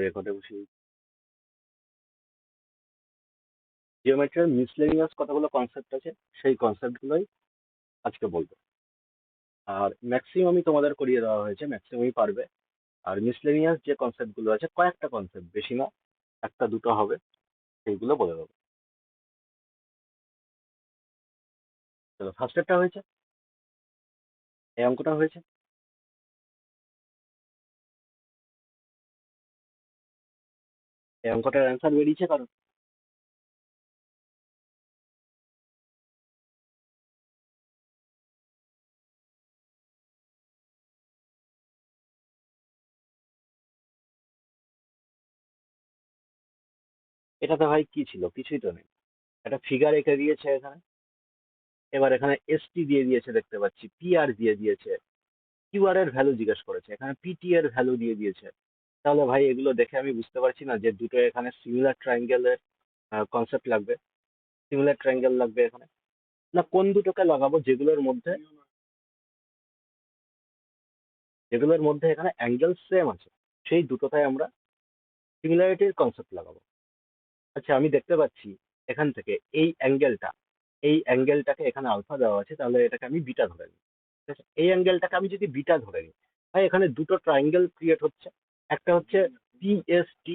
রেকর্ডে বসে জিওমেট্রির মিসলেনিয়াস কতগুলো কনসেপ্ট আছে, সেই কনসেপ্টগুলোই আজকে বলবো। আর ম্যাক্সিমামই তোমাদের করিয়ে দেওয়া হয়েছে, ম্যাক্সিমামই পারবে। আর মিসলেনিয়াস যে কনসেপ্টগুলো আছে, কয়েকটা কনসেপ্ট, বেশি না, একটা দুটো হবে, সেইগুলো বলে দেবো। চলো, ফার্স্টেরটা হয়েছে, এই অঙ্কটা হয়েছে। এই অঙ্কটার অ্যান্সার বেরিয়েছে কারণ এটাতে ভাই কি ছিল? কিছুই তো নেই। একটা ফিগার এঁকে দিয়েছে এখানে, এবার এখানে এসটি দিয়ে দিয়েছে, দেখতে পাচ্ছি পিআর দিয়ে দিয়েছে, কিউআর এর ভ্যালু জিজ্ঞেস করেছে, এখানে পিটি এর ভ্যালু দিয়ে দিয়েছে। তাহলে ভাই এগুলো দেখে আমি বুঝতে পারছি না যে দুটো এখানে সিমিলার ট্রায়াঙ্গেলের কনসেপ্ট লাগবে, সিমিলার ট্রায়াঙ্গেল লাগবে এখানে। না, কোন দুটোকে লাগাবো যেগুলোর মধ্যে এখানে অ্যাঙ্গেল সেম আছে, সেই দুটোটাই আমরা সিমিলারিটির কনসেপ্ট লাগাবো। আচ্ছা, আমি দেখতে পাচ্ছি এখান থেকে এই অ্যাঙ্গেলটাকে এখানে আলফা দেওয়া আছে, তাহলে এটাকে আমি বিটা ধরে নিই। ঠিক আছে, এই অ্যাঙ্গেলটাকে আমি যদি বিটা ধরে নিই, তাই এখানে দুটো ট্রায়াঙ্গেল ক্রিয়েট হচ্ছে। একটা হচ্ছে পিএসটি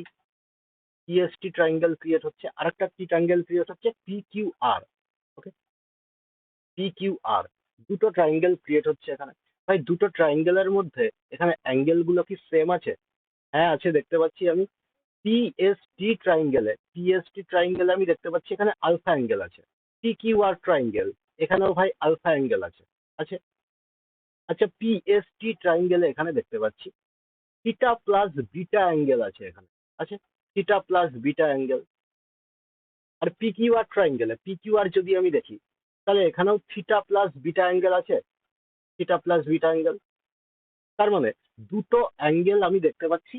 পিএসটি ট্রায়াঙ্গেল ক্রিয়েট হচ্ছে, আরেকটা কি ট্রায়াঙ্গেল ক্রিয়েট হচ্ছে? পিকিউআর। ওকে, পিকিউআর, দুটো ট্রায়াঙ্গেল ক্রিয়েট হচ্ছে এখানে। ভাই দুটো ট্রায়াঙ্গেলের মধ্যে এখানে অ্যাঙ্গেল গুলো কি সেম আছে? হ্যাঁ আছে, দেখতে পাচ্ছি আমি। পিএসটি ট্রায়াঙ্গেলে আমি দেখতে পাচ্ছি এখানে আলফা অ্যাঙ্গেল আছে। পিকিউআর ট্রায়াঙ্গেল, এখানেও ভাই আলফা অ্যাঙ্গেল আছে। আছে। আচ্ছা, পিএসটি ট্রায়াঙ্গেলে এখানে দেখতে পাচ্ছি থিটা প্লাস বিটা অ্যাঙ্গেল আছে এখানে। আছে, থিটা প্লাস বিটা অ্যাঙ্গেল। আর পিকিউআর যদি আমি দেখি, তাহলে এখানেও থিটা প্লাস বিটা অ্যাঙ্গেল আছে, থিটা প্লাস বিটা অ্যাঙ্গেল। তার মানে দুটো অ্যাঙ্গেল আমি দেখতে পাচ্ছি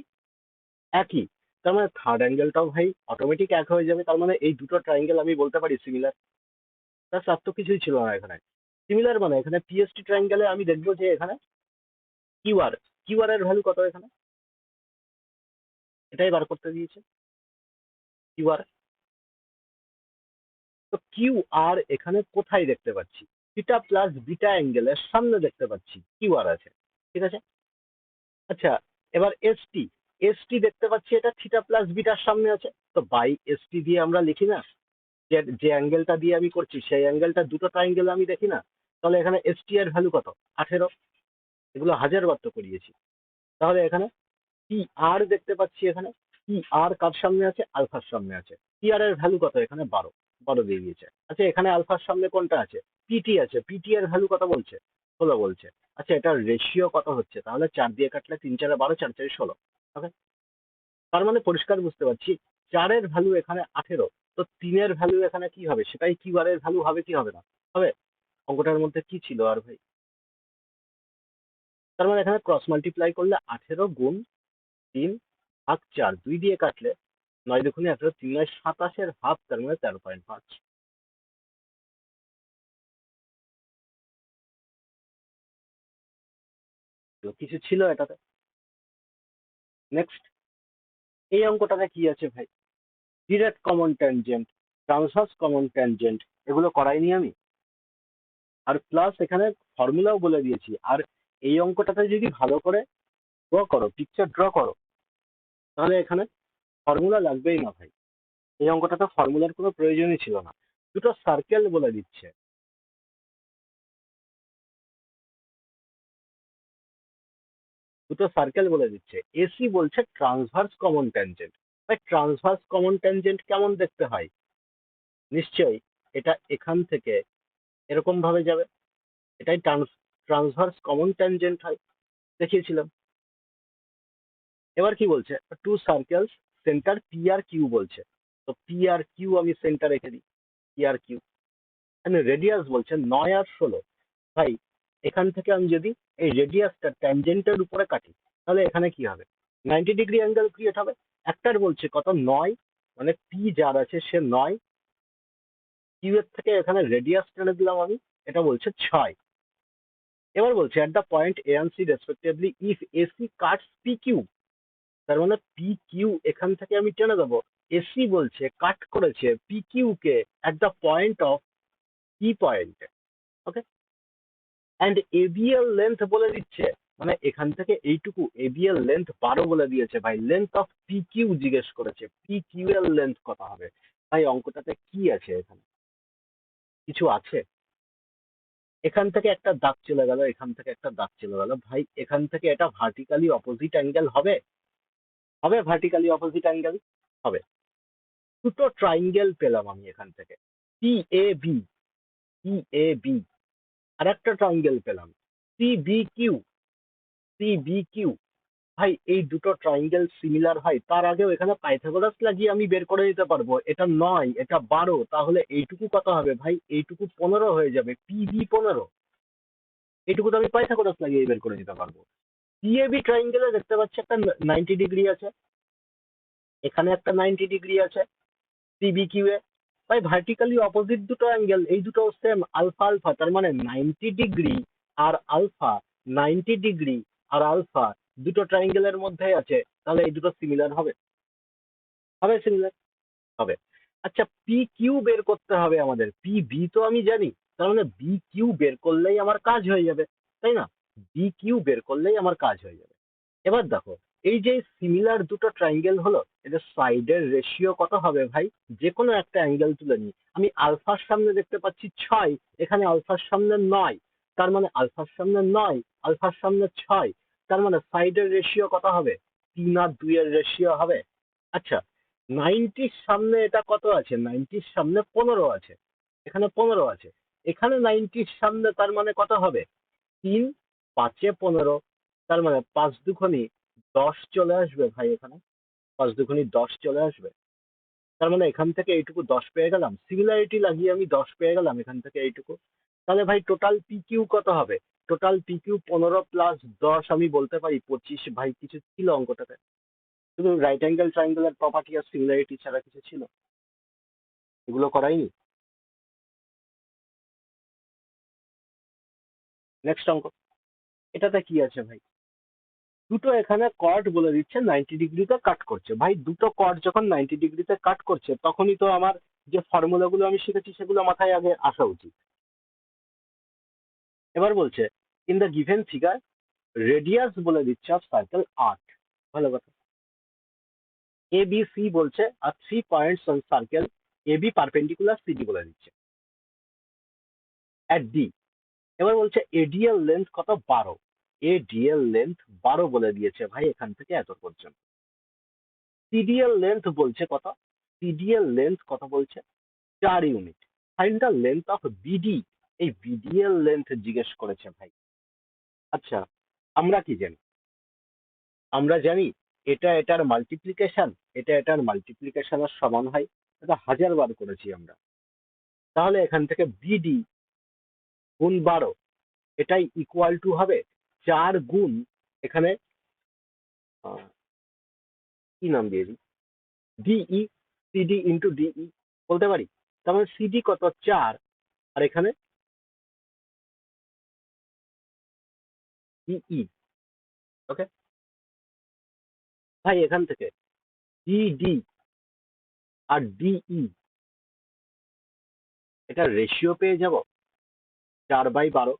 একই। তার মানে থার্ড অ্যাঙ্গেলটাও ভাই অটোমেটিক এক হয়ে যাবে। তার মানে এই দুটো ট্রায়াঙ্গেল আমি বলতে পারি সিমিলার। তার আর তো কিছুই ছিল না এখানে। সিমিলার মানে এখানে পিএসটি ট্রায়াঙ্গেলে আমি দেখবো যে এখানে কিউআর কিউআর এর ভ্যালু কত এখানে, এটাই বার করতে দিয়েছে। কিউআর, তো কিউআর এখানে কোথায় দেখতে পাচ্ছি? থিটা প্লাস বিটা অ্যাঙ্গেলের সামনে দেখতে পাচ্ছি কিউআর আছে। ঠিক আছে। আচ্ছা, এবার এসটি এসটি দেখতে পাচ্ছি এটা থিটা প্লাস বিটার সামনে আছে, তো বাই এসটি দিয়ে আমরা লিখি না? যে যে অ্যাঙ্গেলটা দিয়ে আমি করছি সেই অ্যাঙ্গেলটা দুটো ট্রায়াঙ্গেল আমি দেখি না? তাহলে এখানে এসটি এর ভ্যালু কত? 18। এগুলো হাজার বার তো করিয়েছি। তাহলে এখানে পি আর দেখতে পাচ্ছি, এখানে পি আর কার সামনে আছে? আলফার সামনে আছে। পি আর এর ভ্যালু কত এখানে? 12। 12 দিয়ে দিয়েছে। আচ্ছা, এখানে আলফার সামনে কোনটা আছে? পিটি আছে। পিটি এর ভ্যালু কত বলছে? 16 বলছে। আচ্ছা, এটার রেশিও কত হচ্ছে? তাহলে 4 দিয়ে কাটলে 3 4 12, 4 4 16। ওকে, তার মানে পরিষ্কার বুঝতে পারছি 4 এর ভ্যালু এখানে 18, তো 3 এর ভ্যালু এখানে কি হবে? সেটাই কিউ আর এর ভ্যালু হবে কি হবে না? হবে। অঙ্কটার মধ্যে কি ছিল আর ভাই? তার মানে এখানে ক্রস মাল্টিপ্লাই করলে 18 গুণ 3 ভাগ 4, 2 দিয়ে কাটলে 9 দুগুণে 18, 3 9 27 এর হাফ, তার মানে 13.5। তো কিছু ছিল এটাতে। নেক্সট, এই অঙ্কটাতে কি আছে ভাই? Direct common tangent, transverse common tangent, এগুলো করাইনি আমি। আর প্লাস এখানে ফর্মুলাও বলে দিয়েছি। আর এই অঙ্কটাতে যদি ভালো করে ড্র করো, পিকচার ড্র করো, তাহলে এখানে ফর্মুলা লাগবেই না ভাই। এই অঙ্কটাতে ফর্মুলার কোনো প্রয়োজনই ছিল না। দুটো সার্কেল বলে দিচ্ছে, এসি বলছে ট্রান্সভার্স কমন ট্যানজেন্ট। ভাই ট্রান্সভার্স কমন ট্যানজেন্ট কেমন দেখতে হয়? নিশ্চয়ই এটা এখান থেকে এরকম ভাবে যাবে, এটাই ট্রান্সভার্স কমন ট্যানজেন্ট হয়, দেখিয়েছিলাম। এবার কি বলছে? Two circles centre P R Q বলছে। তো পি আর কিউ আমি সেন্টার রেখে দিই, পি আর কিউ। রেডিয়াস বলছে 9 আর 16। ভাই এখান থেকে আমি যদি এই রেডিয়াসটা ট্যানজেন্টের উপরে কাটি, তাহলে এখানে কি হবে? 90 ডিগ্রি অ্যাঙ্গেল ক্রিয়েট হবে। একটার বলছে কত? 9, মানে পি যার আছে সে 9, কিউ এর থেকে এখানে রেডিয়াস টেনে দিলাম আমি, এটা বলছে 6। এবার বলছে at the point A and C respectively if AC cuts P Q, তার মানে পি কিউ এখান থেকে আমি টেনে দেবো। এসি বলছে কাট করেছে পি কিউ কে at the point of P point. Okay, and ABL length বলে দিচ্ছে, মানে এখান থেকে এইটুকু এবিএল লেন্থ 12 বলে দিয়েছে ভাই। লেন্থ অফ পি কিউ জিজ্ঞেস করেছে, পি কিউ এর লেন্থ কত হবে? ভাই অঙ্কটাতে কি আছে এখানে? কিছু আছে? এখান থেকে একটা দাগ চলে গেল, এখান থেকে একটা দাগ চলে গেল, ভাই এখান থেকে এটা ভার্টিক্যালি অপোজিট অ্যাঙ্গেল হবে? হবে ভার্টিক্যালি অপোজিট অ্যাঙ্গেল? হবে। দুটো ট্রাইঙ্গেল পেলাম আমি এখান থেকে, P A B, P A B. আর একটা ট্রাইঙ্গেল পেলাম, C B Q, C B Q. ভাই এই দুটো ট্রাইঙ্গেল সিমিলার হয়, তার আগেও এখানে পাইথাগোরাস লাগিয়ে আমি বের করে নিতে পারবো। এটা 9, এটা 12, তাহলে এইটুকু কত হবে ভাই? এইটুকু 15 হয়ে যাবে, পি বি 15। এইটুকু তো আমি পাইথাগোরাস লাগিয়ে বের করে নিতে পারবো। পিএবি ট্রাইঙ্গেলে দেখতে পাচ্ছি একটা 90 ডিগ্রি আছে, এখানে একটা 90 ডিগ্রি আছে সিবি কিউ এ। ভাই ভার্টিক্যালি অপোজিট দুটো অ্যাঙ্গেল, এই দুটো সেম, আলফা আলফা, তার মানে 90 ডিগ্রি আর আলফা, 90 ডিগ্রি আর আলফা দুটো ট্রাইঙ্গেলের মধ্যে আছে, তাহলে এই দুটো সিমিলার হবে। হবে সিমিলার? হবে। আচ্ছা, পি কিউ বের করতে হবে আমাদের, পি বি তো আমি জানি, তার মানে বি কিউ বের করলেই আমার কাজ হয়ে যাবে, তাই না? বি কিউ বের করলেই আমার কাজ হয়ে যাবে। এবার দেখো, এই যে সিমিলার দুটো ট্রাইঙ্গেল হলো, এদের সাইডের রেশিও কত হবে ভাই? যে কোনো একটা অ্যাঙ্গেল তুলে নিই, আমি আলফার সামনে দেখতে পাচ্ছি 6, এখানে আলফার সামনে 9, তার মানে আলফার সামনে 9, আলফার সামনে 6, তার মানে সাইডের রেশিও কত হবে? 3 আর 2 এর রেশিও হবে। আচ্ছা, 90-র সামনে এটা কত আছে? 90-র সামনে 15 আছে, এখানে 15 আছে, এখানে 90-র সামনে, তার মানে কত হবে? 3, 5-এ 15, তার মানে 5 দুগুণে 10 চলে আসবে ভাই এখানে, 5 দুগুণে 10 চলে আসবে। তার মানে এখান থেকে এইটুকু 10 পেয়ে গেলাম, সিমিলারিটি লাগিয়ে আমি 10 পেয়ে গেলাম এখান থেকে এইটুকু। তাহলে ভাই টোটাল পি কিউ কত হবে? টোটাল পি কিউ 15 প্লাস 10, আমি বলতে পারি 25। ভাই কিছু ছিল অঙ্কটাতে? শুধু রাইট অ্যাঙ্গেল ট্রাইঙ্গেলের প্রপার্টি আর সিমিলারিটি ছাড়া কিছু ছিল? এগুলো করাইনি? নেক্সট অঙ্ক, এটাতে কি আছে ভাই? দুটো এখানে কর্ড বলে দিচ্ছে 90 ডিগ্রিতে কাট করছে। ভাই দুটো কর্ড যখন 90 ডিগ্রিতে কাট করছে, তখনই তো আমার যে ফর্মুলাগুলো আমি শিখেছি সেগুলো মাথায় আগে আসা উচিত। এবার বলছে, in the given figure radius বলে দিচ্ছে অফ সার্কেল 8। ভালো কথা। এ বি সি বলছে are 3 points on circle A B perpendicular CD বলে দিচ্ছে অ্যাট ডি। এবার বলছে এডিএল লেন্থ কত? 12। এডিএল লেন্থ 12 বলে দিয়েছে ভাই এখান থেকে এত পর্যন্ত। সিডিএল লেন্থ বলছে কত? সিডিএল লেন্থ কত বলছে? 4 unit. Find the length of BD. এই বিডিএল লেন্থ জিজ্ঞেস করেছে ভাই। আচ্ছা, আমরা কি জানি? আমরা জানি এটা এটার মাল্টিপ্লিকেশন, এটা এটার মাল্টিপ্লিকেশনের সমান হয়, এটা 1000 বার করেছি আমরা। তাহলে এখান থেকে বিডি গুণ 12, এটাই ইকুয়াল টু হবে 4 গুণ, এখানে আহ, কি নাম দিয়ে দিই, ডিই, সিডি ইন্টু ডিই বলতে পারি। তার মানে সিডি কত? 4, আর এখানে ডিই। ওকে ভাই, এখান থেকে ডিডি আর ডিই, এটা রেশিও পেয়ে যাব 4/12।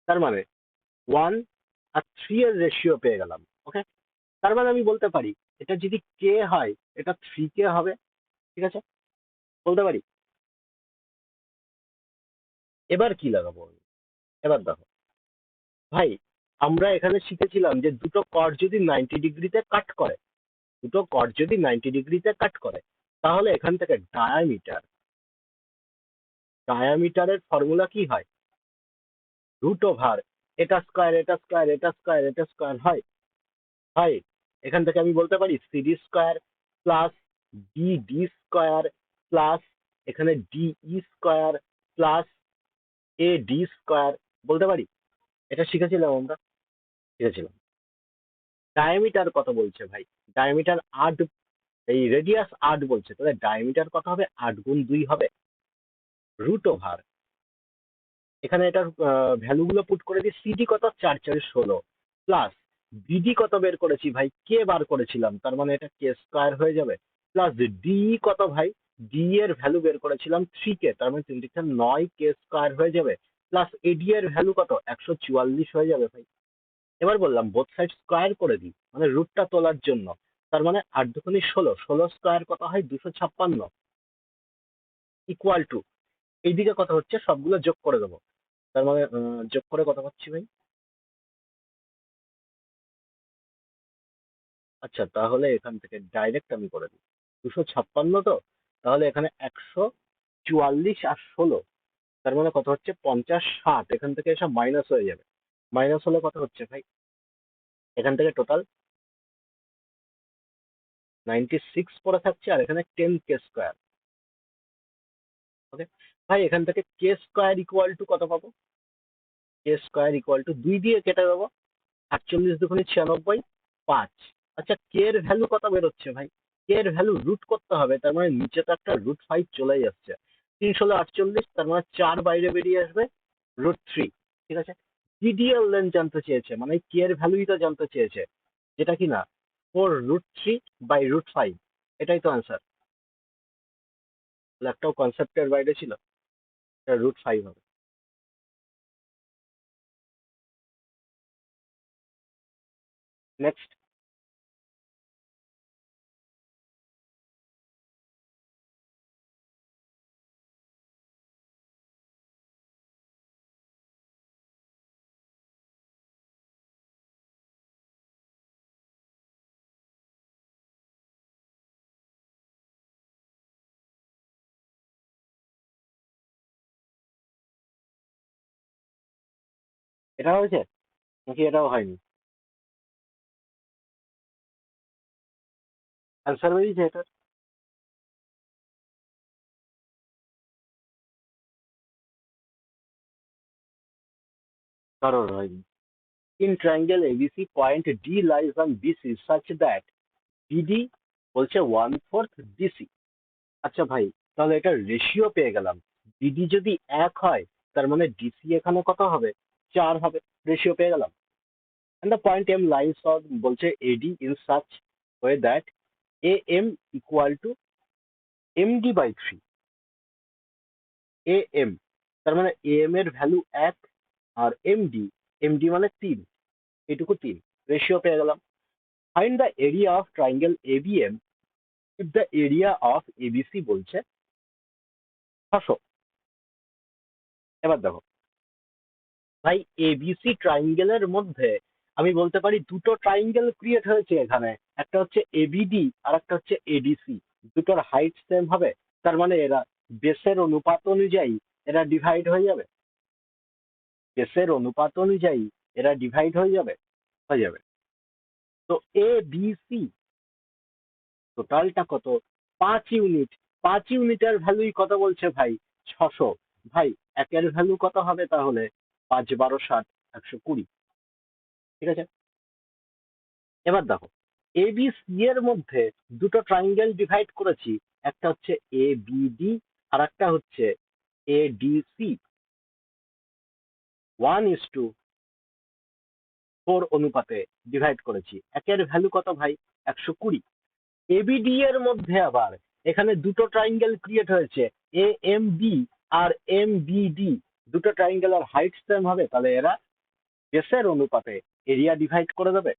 তার মানে 1 আর 3 এর রেশিও পেয়ে গেলাম। ওকে, তার মানে আমি বলতে পারি এটা যদি কে হয়, এটা 3K হবে। ঠিক আছে, বলতে পারি। এবার কি লাগাবো আমি? এবার দেখো ভাই, আমরা এখানে শিখেছিলাম যে দুটো কর্ড যদি 90 ডিগ্রিতে কাট করে, দুটো কর্ড যদি 90 ডিগ্রিতে কাট করে, তাহলে এখান থেকে ডায়ামিটার, ডায়ামিটারের ফর্মুলা কি হয়? √, এটা স্কয়ার, এটা স্কয়ার, এটা স্কয়ার, এটা স্কয়ার হয়। হয়, এখান থেকে আমি বলতে পারি CD square plus DD square plus এখানে ডিই স্কয়ার প্লাস এডি স্কয়ার বলতে পারি। এটা শিখেছিলাম আমরা, শিখেছিলাম। ডায়ামিটার কত বলছে ভাই? ডায়ামিটার 8, এই রেডিয়াস 8 বলছে, তাহলে ডায়ামিটার কত হবে? 8 গুণ 2 হবে। √, এখানে এটার ভ্যালু গুলো পুট করে দিই, সিডি কত? 4 4 16 প্লাস বিডি কত বের করেছি ভাই, কে বার করেছিলাম, তার মানে এটা কে স্কোয়ার হয়ে যাবে, প্লাস ডি কত ভাই, ডি এর ভ্যালু বের করেছিলাম 3 কে, তার মানে 9 কে স্কোয়ার হয়ে যাবে, প্লাস এডি এর ভ্যালু কত 144 হয়ে যাবে ভাই। এবার বললাম বোথ সাইড স্কোয়ার করে দিই, মানে রুটটা তোলার জন্য, তার মানে 8 দুগুণে 16, 16 স্কোয়ার কত হয় 256, ইকুয়াল টু এইদিকে কত হচ্ছে সবগুলো যোগ করে দেবো, তার মানে যোগ করে কত পাচ্ছি ভাই। আচ্ছা তাহলে এখান থেকে ডাইরেক্ট আমি করে দিই, 256 তো, তাহলে এখানে 144 আর 16, তার মানে কত হচ্ছে 50, 60, এখান থেকে এসব মাইনাস হয়ে যাবে, মাইনাস হলে কত হচ্ছে ভাই, এখান থেকে টোটাল 96 পড়ে থাকছে, আর এখানে 10 কে স্কোয়ার। ওকে ভাই, এখান থেকে কে স্কোয়ার ইকুয়াল টু কত পাবো, কে স্কোয়ার ইকুয়াল টু 2 দিয়ে কেটে দেবো, 48 দুগুণে 96, 5। আচ্ছা কে এর ভ্যালু কত বেরোচ্ছে ভাই, কে এর ভ্যালু রুট করতে হবে, তার মানে নিচে তো একটা √5 চলে যাচ্ছে, 3 × 48, তার মানে 4 বাইরে বেরিয়ে আসবে, √3। ঠিক আছে, ডিডিএল লেন জানতে চেয়েছে, মানে কে এর ভ্যালুই তো জানতে চেয়েছে, যেটা কি না 4√3/√5, এটাই তো অ্যান্সার। একটাও কনসেপ্টের বাইরে ছিল, এটা √5 হবে। নেক্সট। এটা হয়েছে নাকি এটাও হয়নি, অ্যান্সার বেরিয়েছে এটা, কারোর হয়নি। In triangle ABC, point D lies on BC such that BD বলছে 1/4 DC। আচ্ছা ভাই, তাহলে এটা রেশিও পেয়ে গেলাম, BD যদি 1 হয় তার মানে ডিসি এখানে কত হবে, 4 হবে, রেশিও পেয়ে গেলাম। And the point M lies on বলছে AD in such way that AM equal to MD/3, AM, তার মানে AM এর ভ্যালু 1, আর MD, MD মানে 3, এটুকু 3, রেশিও পেয়ে গেলাম। Find the area of triangle ABM if the area of ABC বলছে 600। এবার দেখো ভাই, এবিসি ট্রাইঙ্গেলের মধ্যে আমি বলতে পারি দুটো ট্রাইঙ্গেল ক্রিয়েট হয়েছে এখানে, একটা হচ্ছে এবিডি আর একটা হচ্ছে এডিসি, দুটোর হাইট সেম হবে, তার মানে এরা বেসের অনুপাত অনুযায়ী এরা ডিভাইড হয়ে যাবে, বেসের অনুপাত অনুযায়ী এরা ডিভাইড হয়ে যাবে। তো এ বি সি টোটালটা কত, 5 ইউনিট, 5 ইউনিটের ভ্যালুই কত বলছে ভাই, 600। ভাই একের ভ্যালু কত হবে তাহলে, 5, 12, 60, 120। ঠিক আছে, এবার দেখো এ বি সি এর মধ্যে দুটো ট্রাইঙ্গেল ডিভাইড করেছি, একটা হচ্ছে এ বি ডি আর একটা হচ্ছে এ ডি সি, 1:4 অনুপাতে ডিভাইড করেছি, একের ভ্যালু কত ভাই, 120। এবিডি এর মধ্যে আবার এখানে দুটো ট্রাইঙ্গেল ক্রিয়েট হয়েছে, এ এম বি আর এম বি ডি, দুটো ট্রাইঙ্গেলের হাইট সেম হবে, তাহলে এরা বেসের অনুপাতে এরিয়া ডিভাইড করে দেবে।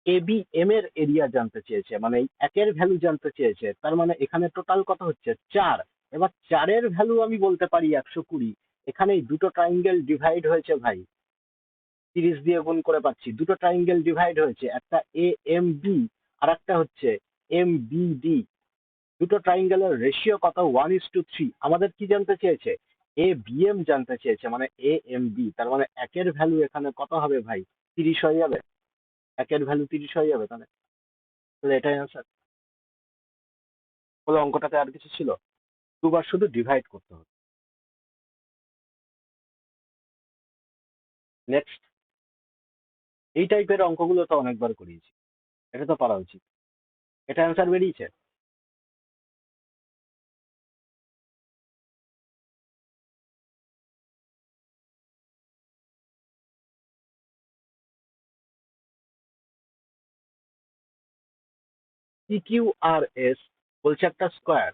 এ বি এম এর এরিয়া জানতে চেয়েছে, মানে এই একের ভ্যালু জানতে চেয়েছে, তার মানে এখানে টোটাল কত হচ্ছে 4। এবার 4-এর ভ্যালু আমি বলতে পারি 120, এখানে এই দুটো ট্রাইঙ্গেল ডিভাইড হয়েছে ভাই, 30 দিয়ে গুণ করে পাচ্ছি, দুটো ট্রাইঙ্গেল ডিভাইড হয়েছে, একটা এ এম বি আর একটা হচ্ছে এম বি ডি, দুটো ট্রাইঙ্গেলের রেশিও কত, 1:3। আমাদের কি জানতে চেয়েছে, এ বি এম জানতে চেয়েছে, মানে এ এম বি, তার মানে একের ভ্যালু এখানে কত হবে ভাই, 30 হয়ে যাবে, একের ভ্যালু 30 হয়ে যাবে, তাহলে তাহলে এটাই আনসার। বলে অঙ্কটাতে আর কিছু ছিল, দুবার শুধু ডিভাইড করতে হবে। নেক্সট। এই টাইপের অঙ্কগুলো তো অনেকবার করিয়েছি, এটা তো পারা উচিত, এটা অ্যান্সার বেরিয়েছে। পি কিউ আর এস বলছে একটা স্কোয়ার,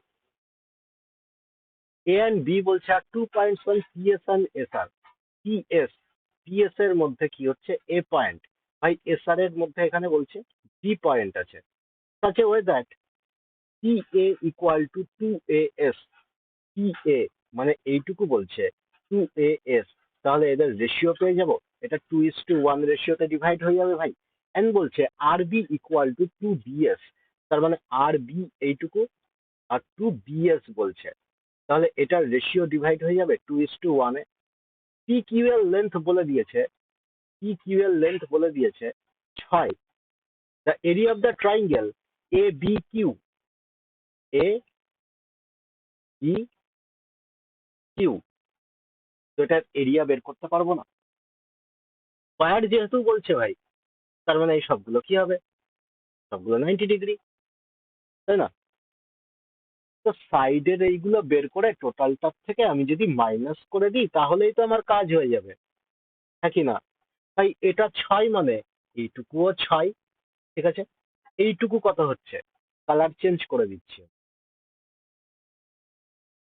এ অ্যান্ড বি বলছে are 2 points P S and S R. PS, PS এর মধ্যে কি হচ্ছে এ পয়েন্ট, ভাই এস আর এর মধ্যে এখানে বলছে বি পয়েন্ট আছে। such a way that PA equal to 2AS, PA মানে এইটুকু বলছে 2AS, তাহলে এদের রেশিও পেয়ে যাব, এটা 2:1 রেশিওতে ডিভাইড হয়ে যাবে ভাই। এন্ড বলছে RB ইকুয়াল টু 2BS, তার মানে RB এইটুকু আর 2BS বলছে, তাহলে এটার রেশিও ডিভাইড হয়ে যাবে 2:1 এ। PQ এর লেন্থ বলে দিয়েছে, PQ এর লেন্থ বলে দিয়েছে 6। The area of the triangle ABQ, ABQ, তো এটার এরিয়া বের করতে পারবো না? স্কয়ার যেহেতু বলছে ভাই, তার মানে এই সবগুলো কি হবে? সবগুলো 90 ডিগ্রি, তাই না? তো সাইডের এইগুলো বের করে টোটালটার থেকে আমি যদি মাইনাস করে দিই তাহলেই তো আমার কাজ হয়ে যাবে, হ্যাঁ কি না? তাই এটা 6 মানে এইটুকুও 6, ঠিক আছে? এইটুকু কত হচ্ছে? কালার চেঞ্জ করে দিচ্ছি,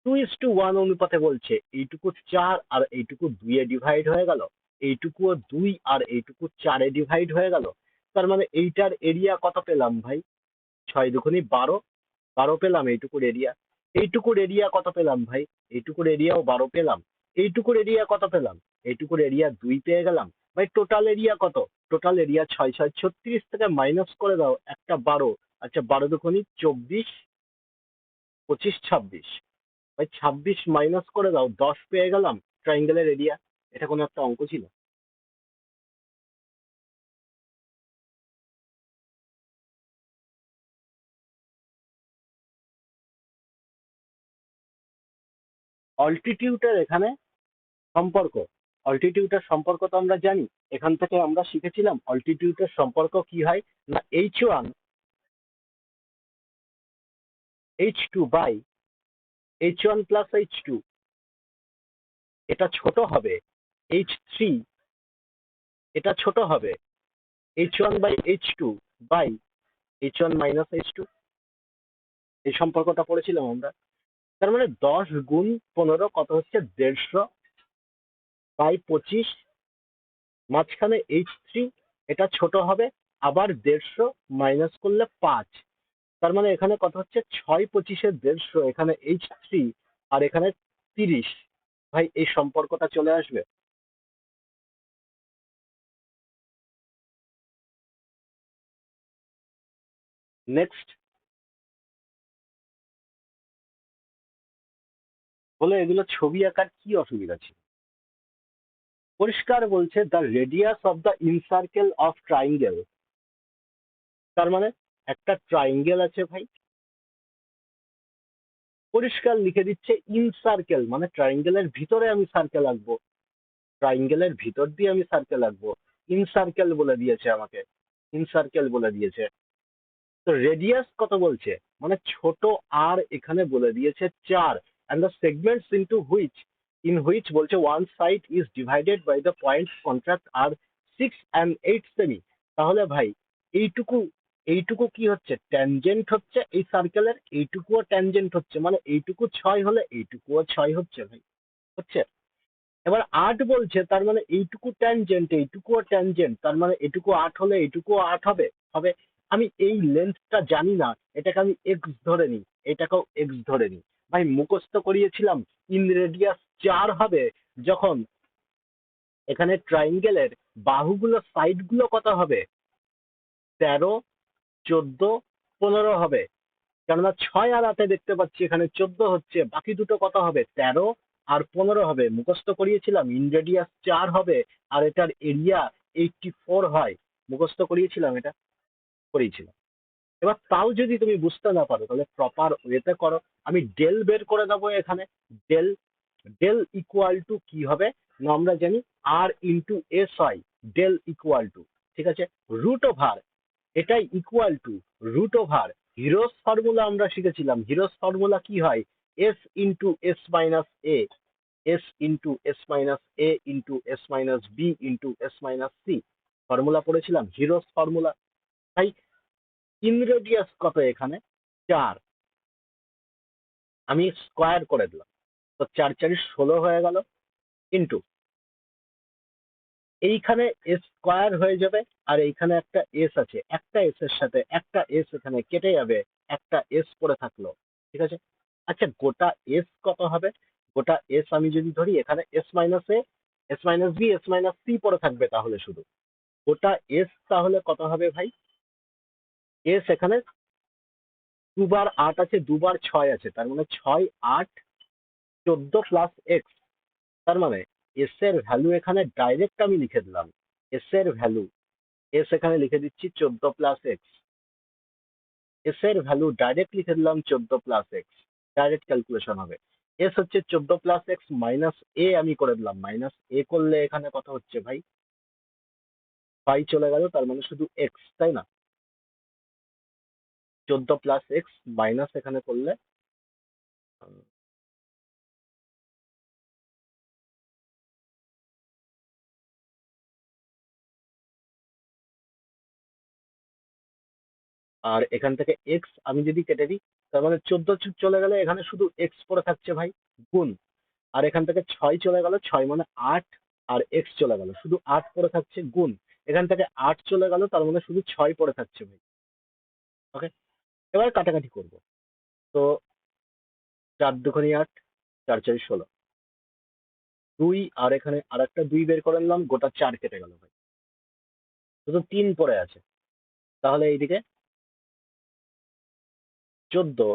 2:1 অনুপাতে বলছে এইটুকু 4 আর এইটুকু 2 এ ডিভাইড হয়ে গেল, এইটুকুও 2 আর এইটুকু 4 এ ডিভাইড হয়ে গেল। তার মানে এইটার এরিয়া কত পেলাম ভাই? 6 দুগুণে 12, 12 পেলাম এইটুকুর এরিয়া। এইটুকুর এরিয়া কত পেলাম ভাই? এইটুকুর এরিয়াও 12 পেলাম। এইটুকুর এরিয়া কত পেলাম? এইটুকুর এরিয়া 2 পেয়ে গেলাম। ভাই টোটাল এরিয়া কত? টোটাল এরিয়া 6 6 36 থেকে মাইনাস করে দাও একটা 12। আচ্ছা 12 দুগুণে 24, 25, 26, ভাই 26 মাইনাস করে দাও 10 পেয়ে গেলাম ট্রাইঙ্গেলের এরিয়া। এটা কোনো একটা অঙ্ক ছিল? অল্টিটিউডের এখানে সম্পর্ক, অল্টিটিউডের সম্পর্ক তো আমরা জানি, এখান থেকে আমরা শিখেছিলাম অল্টিটিউডের সম্পর্ক কি হয় না, H1 H2 by H1 plus H2, এটা ছোট হবে H3, এটা ছোট হবে H1 by H2 by H1 minus H2। এই সম্পর্কটা পড়েছিলাম আমরা। তার মানে 10 গুণ 15 কত হচ্ছে? 150 বাই 25, মাঝখানে H3, এটা ছোট হবে আবার 150 মাইনাস করলে 5, তার মানে এখানে কত হচ্ছে? 6 25 150, এখানে H3 আর এখানে 30। ভাই এই সম্পর্কটা চলে আসবে। নেক্সট হলো এগুলো ছবি আঁকার কি অসুবিধা ছিল? পরিষ্কার বলছে the radius of the incircle of triangle, তার মানে একটা ট্রাইঙ্গেল আছে ভাই, পরিষ্কার লিখে দিচ্ছে ইনসার্কেল মানে ট্রাইঙ্গেলের ভিতরে আমি সার্কেল আঁকবো, ট্রাইঙ্গেলের ভিতর দিয়ে আমি সার্কেল আঁকবো, ইনসার্কেল বলে দিয়েছে আমাকে, ইনসার্কেল বলে দিয়েছে। তো রেডিয়াস কত বলছে? মানে ছোট আর এখানে বলে দিয়েছে 4, and the segments into which, in which বলছে one side is divided by the points contract are 6 and 8 semi. তাহলে ভাই এইটুকু, এইটুকু কি হচ্ছে? ট্যানজেন্ট হচ্ছে এই সার্কেলের, এইটুকুও ট্যানজেন্ট হচ্ছে, মানে এইটুকু 6 হলে এইটুকুও 6 হচ্ছে ভাই, হচ্ছে। এবার 8 বলছে, তার মানে এইটুকু ট্যানজেন্ট এইটুকুও ট্যানজেন্ট, তার মানে এটুকু 8 হলে এইটুকুও 8 হবে, হবে। আমি এই লেন্থটা জানি না, এটাকে আমি এক্স ধরে নিই, এটাকেও এক্স ধরে নিই। ভাই মুখস্থ করিয়েছিলাম ইন রেডিয়াস 4 হবে যখন এখানে ট্রাইঙ্গেলের বাহুগুলো সাইড গুলো কত হবে? 13, 14, 15 হবে। কেননা 6 আর 8 দেখতে পাচ্ছি এখানে 14 হচ্ছে, বাকি দুটো কত হবে? 13 আর 15 হবে। মুখস্থ করিয়েছিলাম ইন রেডিয়াস 4 হবে আর এটার এরিয়া 84 হয়, মুখস্থ করিয়েছিলাম, এটা করিয়েছিলাম। এবার তাও যদি তুমি বুঝতে না পারো তাহলে প্রপার ওয়েতে করো। আমি ডেল বের করে দেবো এখানে, ডেল, ডেল ইকুয়াল টু কি হবে না, আমরা জানি আর ইন্টু এস হয়, ডেল ইকুয়াল টু, ঠিক আছে, রুট ওভার, এটাই equal to root over Heron's formula আমরা শিখেছিলাম। হিরোস ফর্মুলা কি হয়? S into S minus A, S into S minus A into S minus B into S minus C, formula পড়েছিলাম Heron's formula. তাই inradius কত এখানে 4, আমি square করে দিলাম, তো 4 4 16 হয়ে গেল, ইন্টু এইখানে এস স্কোয়ার হয়ে যাবে, আর এইখানে একটা এস আছে, একটা এস এর সাথে একটা এস এখানে কেটে যাবে, একটা এস পড়ে থাকলো, ঠিক আছে। আচ্ছা গোটা এস কত হবে? গোটা এস আমি যদি ধরি, এখানে S minus A, S minus B, S minus C পড়ে থাকবে, তাহলে শুধু গোটা এস তাহলে কত হবে ভাই? এস এখানে 2 বার 8 আছে, 2 বার 6 আছে, তার মানে 6 8 14 প্লাস এক্স। তার মানে এস এর ভ্যালু এখানে ডাইরেক্ট আমি লিখে দিলাম, এস এর ভ্যালু, এস এখানে লিখে দিচ্ছি 14 প্লাস এক্স, এস এর ভ্যালু ডাইরেক্ট লিখে দিলাম 14 প্লাস এক্স, ডাইরেক্ট ক্যালকুলেশন হবে। এস হচ্ছে 14 প্লাস এক্স মাইনাস এ, আমি করে দিলাম মাইনাস এ, করলে এখানে কত হচ্ছে ভাই? 5 চলে গেল, তার মানে শুধু এক্স, তাই না? 14 প্লাস এক্স মাইনাস এখানে করলে আর এখান থেকে এক্স আমি যদি কেটে দিই, তার মানে 14 চলে গেলে এখানে শুধু এক্স পড়ে থাকছে ভাই, গুণ। আর এখান থেকে 6 চলে গেল, 6 মানে 8, আর এক্স চলে গেল, শুধু 8 পড়ে থাকছে, গুণ। এখান থেকে 8 চলে গেল, তার মানে শুধু 6 পড়ে থাকছে ভাই। ওকে, এবার কাটাকাটি করব। তো 4 দুগুণে 8, 4 4 16, 2, আর এখানে আর একটা 2 বের করে নিলাম, গোটা 4 কেটে গেল ভাই, শুধু 3 পড়ে আছে। তাহলে এইদিকে 14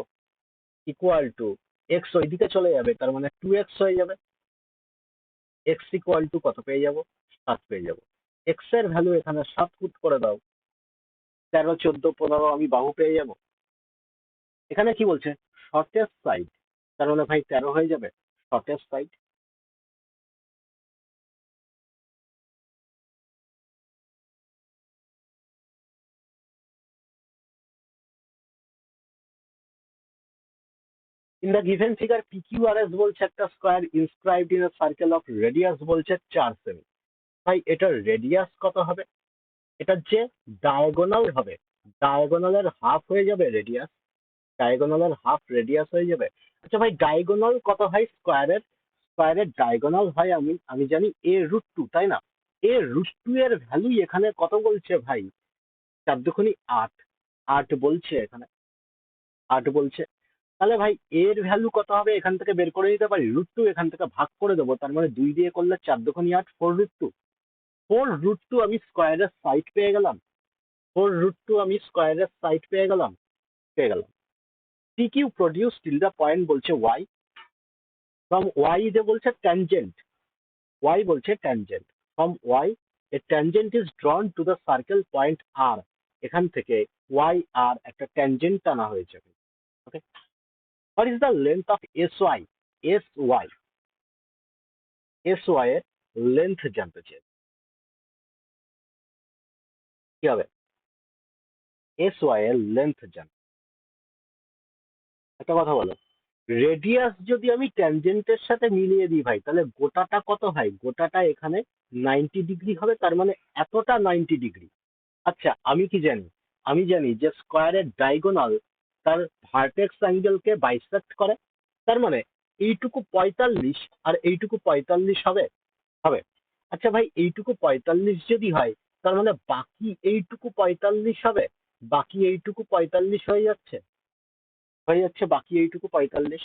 ইকুয়াল টু এক্স ওইদিকে চলে যাবে, তার মানে 2x হয়ে যাবে। এক্স ইকুয়াল টু কত পেয়ে যাব? 7 পেয়ে যাব। এক্স এর ভ্যালু এখানে 7 পুট করে দাও, 13 14 15 আমি বাহু পেয়ে যাব। এখানে কি বলছে? শর্টেস্ট সাইড, তার মানে ভাই 13 হয়ে যাবে shortest side. In the given figure PQRS বলছে একটা square inscribed in a circle of radius বলছে 4 সেমি। ভাই এটার রেডিয়াস কত হবে? এটার যে ডায়াগোনাল হবে, ডায়াগোনালের হাফ হয়ে যাবে রেডিয়াস, ডায়াগোনালের হাফ রেডিয়াস হয়ে যাবে। আচ্ছা ভাই ডায়াগোনাল কত হয় স্কোয়ারের? স্কোয়ারের ডায়াগোনাল হয়, আমি জানি a√2, তাই না? a√2 এর ভ্যালু এখানে কত বলছে ভাই? 4 দুগুণে 8, 8 বলছে এখানে, 8 বলছে। তাহলে ভাই এর ভ্যালু কত হবে এখান থেকে বের করে নিতে পারি, √2 এখান থেকে ভাগ করে দেবো, তার মানে 2 দিয়ে করলে 4 দুগুণে 8, 4√2, 4√2 আমি স্কোয়ারের সাইড পেয়ে গেলাম, 4√2 আমি স্কোয়ারের সাইড পেয়ে গেলাম। PQ produce till the point বলছে y, ফ্রম y যে বলছে ট্যানজেন্ট, y বলছে tangent, from y a tangent is drawn to the circle point r, এখান থেকে y r একটা ট্যানজেন্ট টানা হয়েছে। Okay, what is the length of SY? SY, SY এর লেন্থ জানতে চাই, কি হবে? SY এর লেন্থ জান, একটা কথা বলো, রেডিয়াস যদি আমি ট্যানজেন্টের সাথে মিলিয়ে দিই ভাই, তাহলে গোটাটা কত হয়? গোটাটা এখানে 90 ডিগ্রি হবে, তার মানে এতটা 90 ডিগ্রি। আচ্ছা আমি কি জানি? আমি জানি যে স্কোয়ারের ডায়াগোনাল তার ভার্টেক্স অ্যাঙ্গেলকে বাইসেক্ট করে, তার মানে এইটুকু 45 আর এইটুকু 45 হবে, হবে। আচ্ছা ভাই এইটুকু 45 যদি হয়, তার মানে বাকি এইটুকু 45 হবে, বাকি এইটুকু 45 হয়ে যাচ্ছে বাকি এইটুকু 45।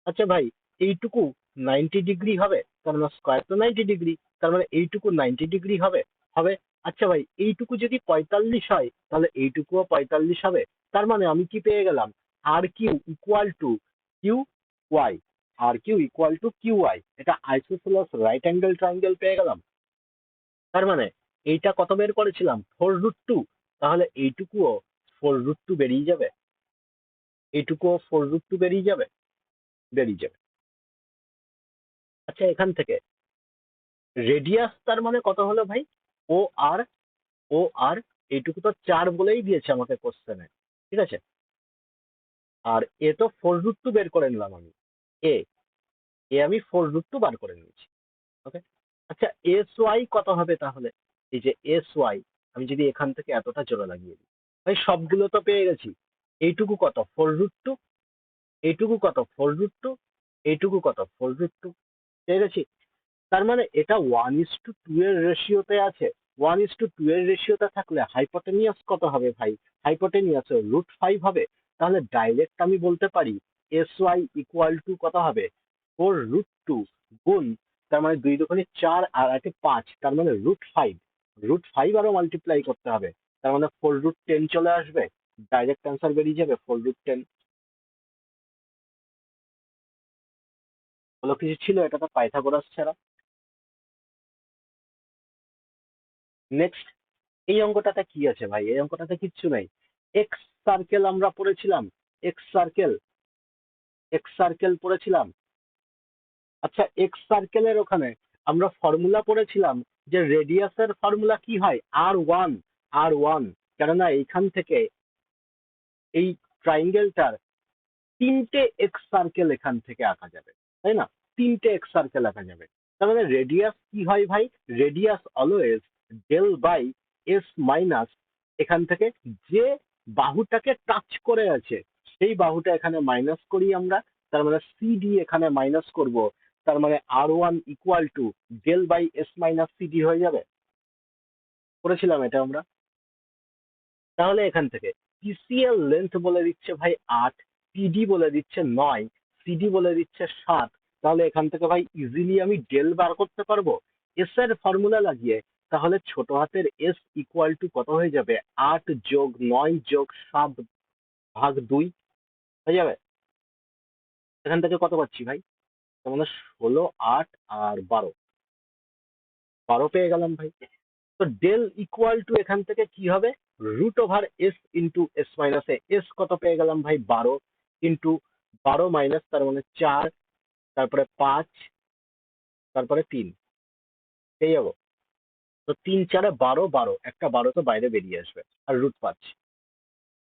আচ্ছা ভাই এইটুকু 90 ডিগ্রি হবে, তার মানে স্কোয়ার তো 90 ডিগ্রি, তার মানে এইটুকু 90 ডিগ্রি হবে, হবে। আচ্ছা ভাই এইটুকু যদি 45 হয়, তাহলে এইটুকুও 45 হবে, তার মানে আমি কি পেয়ে গেলাম? R Q equal to Q Y, R Q equal to Q Y, এটা আইসোসেলেস রাইট অ্যাঙ্গেল ট্রায়াঙ্গেল পেয়ে গেলাম। তার মানে এইটা কত বের করেছিলাম? 4√2, তাহলে এইটুকুও 4√2 বেরিয়ে যাবে, এইটুকুও 4√2 বেরিয়ে যাবে। আচ্ছা এখান থেকে রেডিয়াস তার মানে কত হলো ভাই? ও আর, ও আর এইটুকু তো 4 বলেই দিয়েছে আমাকে কোশ্চেনে, ঠিক আছে। আর এ তো 4√2 বের করে নিলাম আমি, এ, আমি 4√2 বার করে নিয়েছি। ওকে, আচ্ছা এস ওয়াই কত হবে তাহলে? এই যে এস ওয়াই, আমি যদি এখান থেকে এতটা জোড়া লাগিয়ে দিই, ভাই সবগুলো তো পেয়ে গেছি। এইটুকু কত, 4√2। এইটুকু কত, 4√2। এইটুকু কত, 4√2। পেয়ে গেছি। তার মানে এটা 1:2 এর রেশিওতে আছে। 1:2 এর রেশিওতে থাকলে হাইপোটেনিয়াস কত হবে ভাই? হাইপোটেনিয়াস √5 হবে। তাহলে ডাইরেক্ট আমি বলতে পারি SY ইকুয়াল টু কত হবে? 4√2 গুণ, তার মানে 2 দুগুণে 4 আর 1 5, তার মানে √5। √5 আরো মাল্টিপ্লাই করতে হবে, তার মানে 4√10 চলে আসবে। ডাইরেক্ট অ্যান্সার বেরিয়ে যাবে 4√10। হলো কিছু ছিল এটা তো পাইথাগোরাস ছাড়া। নেক্সট, এই অঙ্কটাতে কি আছে ভাই? এই অঙ্কটাতে কিচ্ছু নাই। এক্স সার্কেল আমরা পড়েছিলাম। এক্স সার্কেল, এক্স সার্কেল পড়েছিলাম। আচ্ছা, এক্স সার্কেলের ওখানে আমরা ফর্মুলা পড়েছিলাম যে রেডিয়াসের ফর্মুলা কি হয়? R1। R1, কেননা এইখান থেকে এই ট্রাইঙ্গেলটার 3টে এক্স সার্কেল এখান থেকে আঁকা যাবে, তাই না? 3টে এক্স সার্কেল আঁকা যাবে। তার মানে রেডিয়াস কি হয় ভাই? Radius always del by S minus, এখান থেকে যে বাহুটাকে টাচ করে আছে সেই বাহুটা এখানে মাইনাস করি আমরা। তার মানে সিডি এখানে মাইনাস করব। তার মানে R1 equal to del by S minus CD হয়ে যাবে। করেছিলাম এটা আমরা। তাহলে এখান থেকে পিসিএল লেন্থ বলে দিচ্ছে ভাই 8, পিডি বলে দিচ্ছে 9, সিডি বলে দিচ্ছে 7। তাহলে এখান থেকে ভাই ইজিলি আমি ডেল বার করতে পারবো এস এর ফর্মুলা লাগিয়ে। তাহলে ছোট হাতের এস ইকুয়াল টু কত হয়ে যাবে? 8+9+7/2 হয়ে যাবে। এখান থেকে কত পাচ্ছি ভাই? তার মানে 16, 8 আর 12, 12 পেয়ে গেলাম ভাই। তো ডেল ইকুয়াল টু এখান থেকে কি হবে? √S × S−A। এস কত পেয়ে গেলাম ভাই? 12 ইন্টু 12 মাইনাস, তার মানে 4, তারপরে 5, তারপরে 3 পেয়ে যাবো। তো 3×4 = 12, 12 একটা 12 তো বাইরে বেরিয়ে আসবে, আর √5,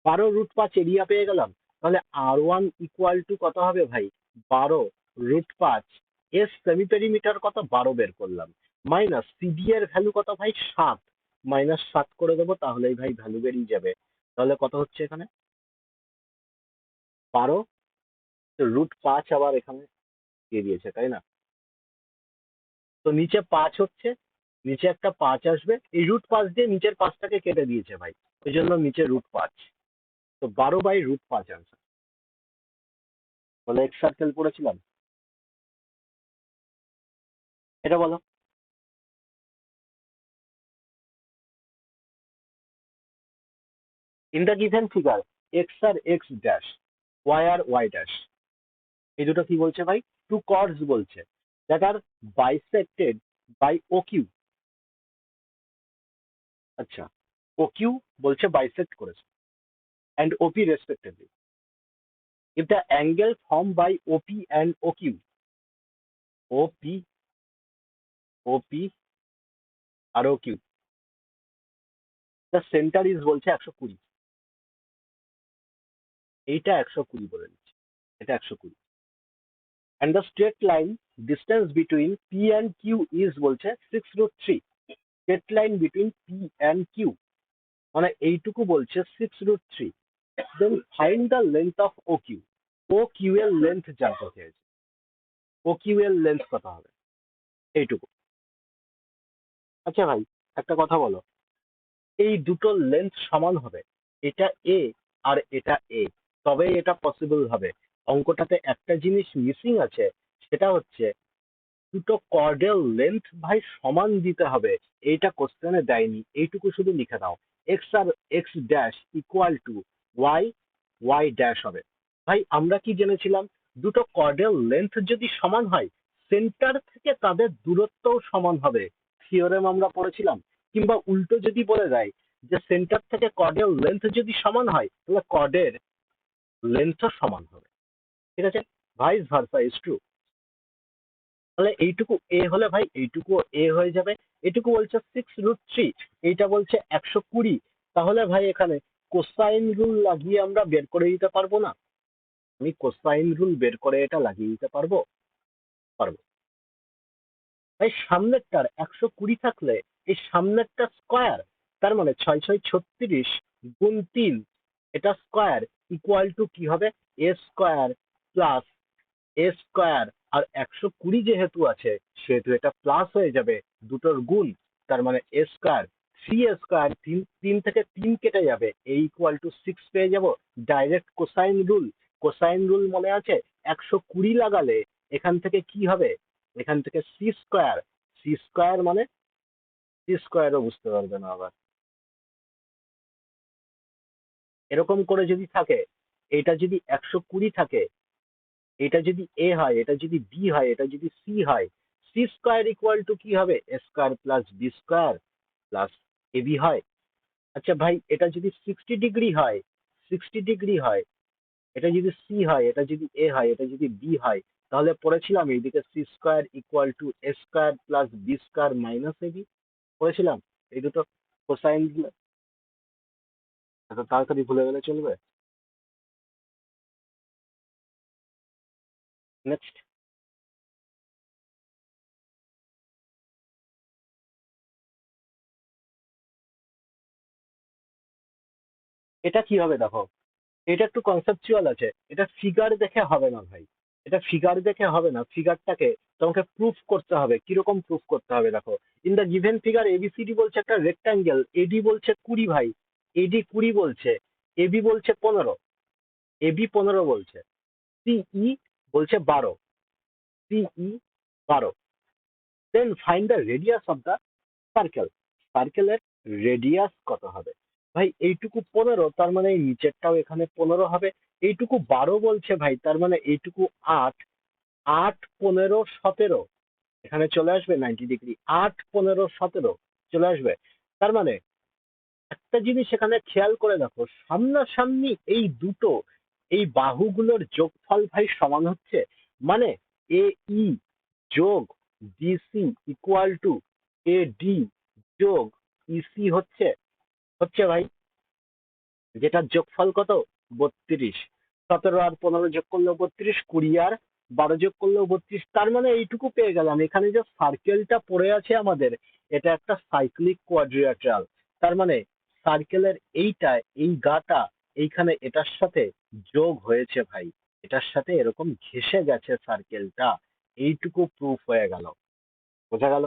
12√5 এরিয়া পেয়ে গেলাম। তাহলে R1 ইকুয়াল টু কত হবে ভাই? 12√5। এস সেমি পেরিমিটার কত? 12 বের করলাম। মাইনাস সিডি এর ভ্যালু কত ভাই? 7। -7 করে দেবো, তাহলেই ভাই ভ্যালু বেরিয়ে যাবে। তাহলে কত হচ্ছে এখানে? 12। √5 আবার এখানে দিয়ে দিয়েছে, তাই না? তো নিচে 5 হচ্ছে, নিচে একটা 5 আসবে। এই √5 দিয়ে নিচের 5টাকে কেটে দিয়েছে ভাই, ওই জন্য নিচে √5। তো 12/√5 আনসার। বলে এক্স সার্কেল পড়েছিলাম, এটা বলো। In the given figure X আর এক্স ড্যাশ, ওয়াই আর ওয়াই ড্যাশ, এই দুটো কি বলছে ভাই? টু কর্ডস বলছে that are bisected by O Q. আচ্ছা, ও কিউ বলছে বাইসেক্ট করেছে, and OP respectively. If the angle form by OP and O Q, OP, OP আর O Q, the centre is বলছে 120। এইটা 120 বলে দিচ্ছে, এটা 120। And the straight line distance between P and Q is বলছে 6√3। Straight line between P and Q মানে এইটুকু বলছে 6√3। Then find the length of O Q. O Q এর লেন্থ জানতে চেয়েছে। ও কিউ এর লেন্থ কত হবে? এইটুকু। আচ্ছা ভাই, একটা কথা বলো, এই দুটোর লেন্থ সমান হবে, এটা এ আর এটা এ, তবেই এটা পসিবল হবে। অঙ্কটাতে একটা জিনিস মিসিং আছে, সেটা হচ্ছে দুটো কর্ডের লেন্থ ভাই সমান দিতে হবে। এইটা কোশ্চেনে দেয়নি, এইটুকু শুধু লিখে দাও। এক্স আর X dash equal to Y, Y dash হবে। ভাই আমরা কি জেনেছিলাম? দুটো কর্ডের লেন্থ যদি সমান হয়, সেন্টার থেকে তাদের দূরত্বও সমান হবে। থিওরেম আমরা পড়েছিলাম। কিংবা উল্টো যদি বলে দেয় যে সেন্টার থেকে কর্ডের লেন্থ যদি সমান হয়, তাহলে কর্ডের লেন্থও সমান হবে। ঠিক আছে? Vice versa is true. তাহলে এইটুকু এ হলে ভাই এইটুকু এ হয়ে যাবে। এটুকু বলছে 6√3, এইটা বলছে 120। তাহলে ভাই এখানে কোসাইন রুল লাগিয়ে আমরা বের করে দিতে পারবো না? আমি কোসাইন রুল বের করে এটা লাগিয়ে দিতে পারবো? পারবো। ভাই সামনেরটার 120 থাকলে এই সামনেরটা স্কোয়ার, তার মানে 6×6 = 36, গুণ 3 এটা স্কয়ার ইকুয়াল টু কি হবে a square plus A square আর 120 যেহেতু আছে সেহেতু এটা প্লাস হয়ে যাবে দুটোর গুণ, তার মানে এ স্কয়ার 3 স্কয়ার 3 থেকে 3 কেটে যাবে এ ইকুয়াল টু 6 পেয়ে যাব। ডাইরেক্ট কোসাইন রুল মনে আছে? 120 লাগালে এখান থেকে কি হবে, এখান থেকে সি স্কয়ার মানে সি স্কয়ারও বুঝতে পারবে না আবার। এরকম করে যদি থাকে, এটা যদি 120 থাকে, এটা যদি এ হয়, এটা যদি বি হয়, এটা যদি সি হয়, সি স্কয়ার ইকুয়াল টু কি হবে a square plus B square plus A b হয়। আচ্ছা ভাই, এটা যদি 60 ডিগ্রি হয়, 60 ডিগ্রি হয়, এটা যদি সি হয়, এটা যদি এ হয়, এটা যদি বি হয়, তাহলে পড়েছিলাম এইদিকে C square equal to A square plus B square minus A B, পড়েছিলাম এই দুটো কোসাইন। এত তাড়াতাড়ি ভুলে গেলে চলবে? নেক্সট। এটা কি হবে দেখো, এটা একটু কনসেপচুয়াল আছে, এটা ফিগার দেখে হবে না ভাই, এটা ফিগার দেখে হবে না, ফিগারটাকে তোমাকে প্রুফ করতে হবে। কিরকম প্রুফ করতে হবে দেখো, in the given figure ABCD বলছে একটা রেক্টাঙ্গেল, এডি বলছে 20 ভাই, এডি 20 বলছে, এবি বলছে 15, এবি 15 বলছে, সিই বলছে 12, CE 12, then find the radius of the circle. সার্কেলের রেডিয়াস কত হবে? ভাই এইটুকু 15, তার মানে এই নিচেরটাও এখানে 15 হবে। এইটুকু 12 বলছে ভাই, তার মানে এইটুকু 8, 8 15 17 এখানে চলে আসবে 90 ডিগ্রি, 8 15 17 চলে আসবে। তার মানে একটা জিনিস এখানে খেয়াল করে দেখো, সামনাসামনি এই দুটো, এই বাহুগুলোর যোগফল ভাই সমান হচ্ছে, মানে এ ই যোগ DC equal to A D যোগ ইসি হচ্ছে, হচ্ছে ভাই, যেটার যোগফল কত 32। 17 আর 15 যোগ করলেও 32, 20 আর 12 যোগ করলেও 32, তার মানে এইটুকু পেয়ে গেলাম। এখানে যে সার্কেলটা পড়ে আছে আমাদের, এটা একটা সাইক্লিক কোয়াড্রিল্যাটারাল, তার মানে সার্কেলের এইটা, এই গাটা এইখানে এটার সাথে যোগ হয়েছে ভাই, এটার সাথে এরকম ঘেসে গেছে সার্কেলটা, এইটুকু প্রুফ হয়ে গেল। বোঝা গেল?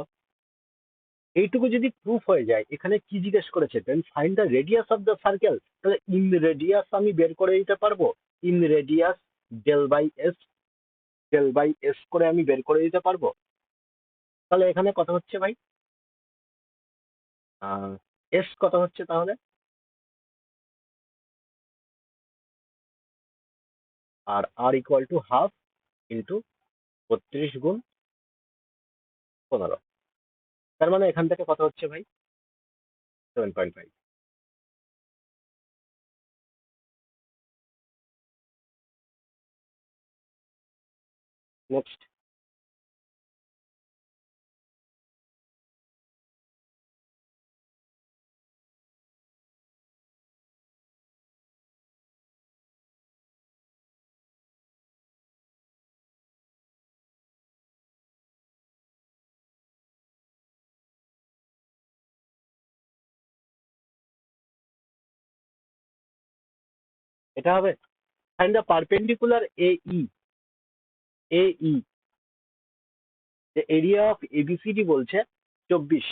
এইটুকু যদি প্রুফ হয়ে যায়, এখানে কি জিজ্ঞেস করেছে, then find the radius of the circle, তাহলে ইন রেডিয়াস আমি বের করে দিতে পারবো, inradius del by S, del by S করে আমি বের করে দিতে পারবো। তাহলে এখানে কত হচ্ছে ভাই, এস কত হচ্ছে তাহলে, আর আর ইকুয়াল টু হাফ ইন্টু 32 গুণ 15, তার মানে এখান থেকে কত হচ্ছে ভাই 7.5। নেক্সট। এটা হবে find the perpendicular A E, A E, area of ABCD বলছে 24,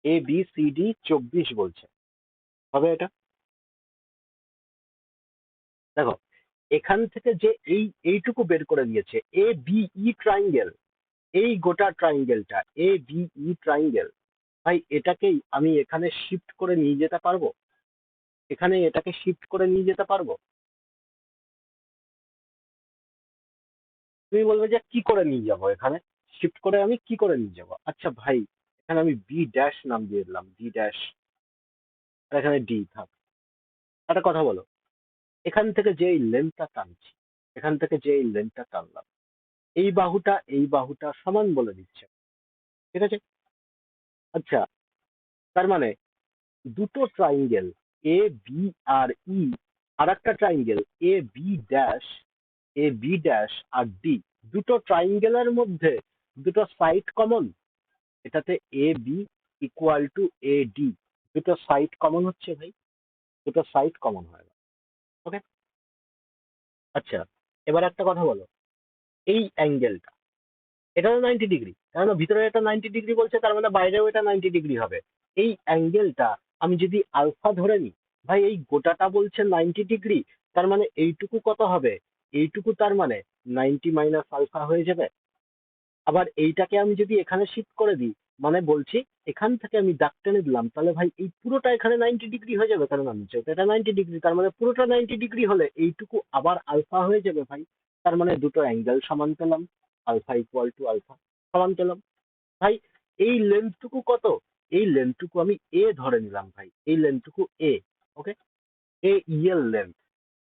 এ বি সি ডি 24 বলছে, হবে এটা? দেখো, এখান থেকে যে এইটুকু বের করে দিয়েছে এ বি ই ট্রাইঙ্গেল, এই গোটা ট্রাইঙ্গেলটা এ বি ই ট্রাইঙ্গেল, ভাই এটাকেই আমি এখানে শিফট করে নিয়ে যেতে পারবো, এখানে এটাকে শিফট করে নিয়ে যেতে পারবো। তুমি বলবে যে কি করে নিয়ে যাবো, এখানে শিফট করে আমি কি করে নিয়ে যাবো? আচ্ছা ভাই, এখানে আমি বি ড্যাশ নাম দিয়ে দিলাম, বি ড্যাশ, আর এখানে ডি থাক। একটা কথা বলো, এখান থেকে যে এই লেন্থটা টানছি, এখান থেকে যে এই লেন্থটা টানলাম, এই বাহুটা সমান বলে দিচ্ছে, ঠিক আছে? আচ্ছা, তার মানে দুটো triangle A B R E, আর একটা triangle A B dash, A B dash আর ডি, দুটো ট্রাইঙ্গেলের মধ্যে দুটো সাইড কমন, এটাতে A B equal to A D, দুটো সাইড কমন হচ্ছে ভাই, দুটো সাইড কমন হয়ে গেল। ওকে, আচ্ছা এবার একটা কথা বলো, এই অ্যাঙ্গেলটা এটা তো 90 ডিগ্রি, কারণ ভিতরে এটা 90 ডিগ্রি বলছে, তার মানে বাইরেও এটা 90 ডিগ্রি হবে। এই অ্যাঙ্গেলটা আমি যদি আলফা ধরে নিই, ভাই এই গোটাটা বলছে 90 ডিগ্রি, তার মানে এইটুকু কত হবে? এইটুকু তার মানে 90 - আলফা হয়ে যাবে। আবার এইটাকে আমি যদি এখানে শিফট করে দিই, মানে বলছি এখান থেকে আমি দাগ টেনে দিলাম, তাহলে ভাই এই পুরোটা এখানে 90 ডিগ্রি হয়ে যাবে, কারণ আমি যেহেতু এটা 90 ডিগ্রি, তার মানে পুরোটা 90 ডিগ্রি হলে এইটুকু আবার আলফা হয়ে যাবে ভাই। তার মানে দুটো অ্যাঙ্গেল সমান পেলাম, আলফা ইকুয়াল টু আলফা সমান পেলাম। ভাই এই লেন্থটুকু কত? এই লেন্থটুকু আমি এ ধরে নিলাম ভাই, এই লেন্থটুকু এ। ওকে, এ এর লেন্থ।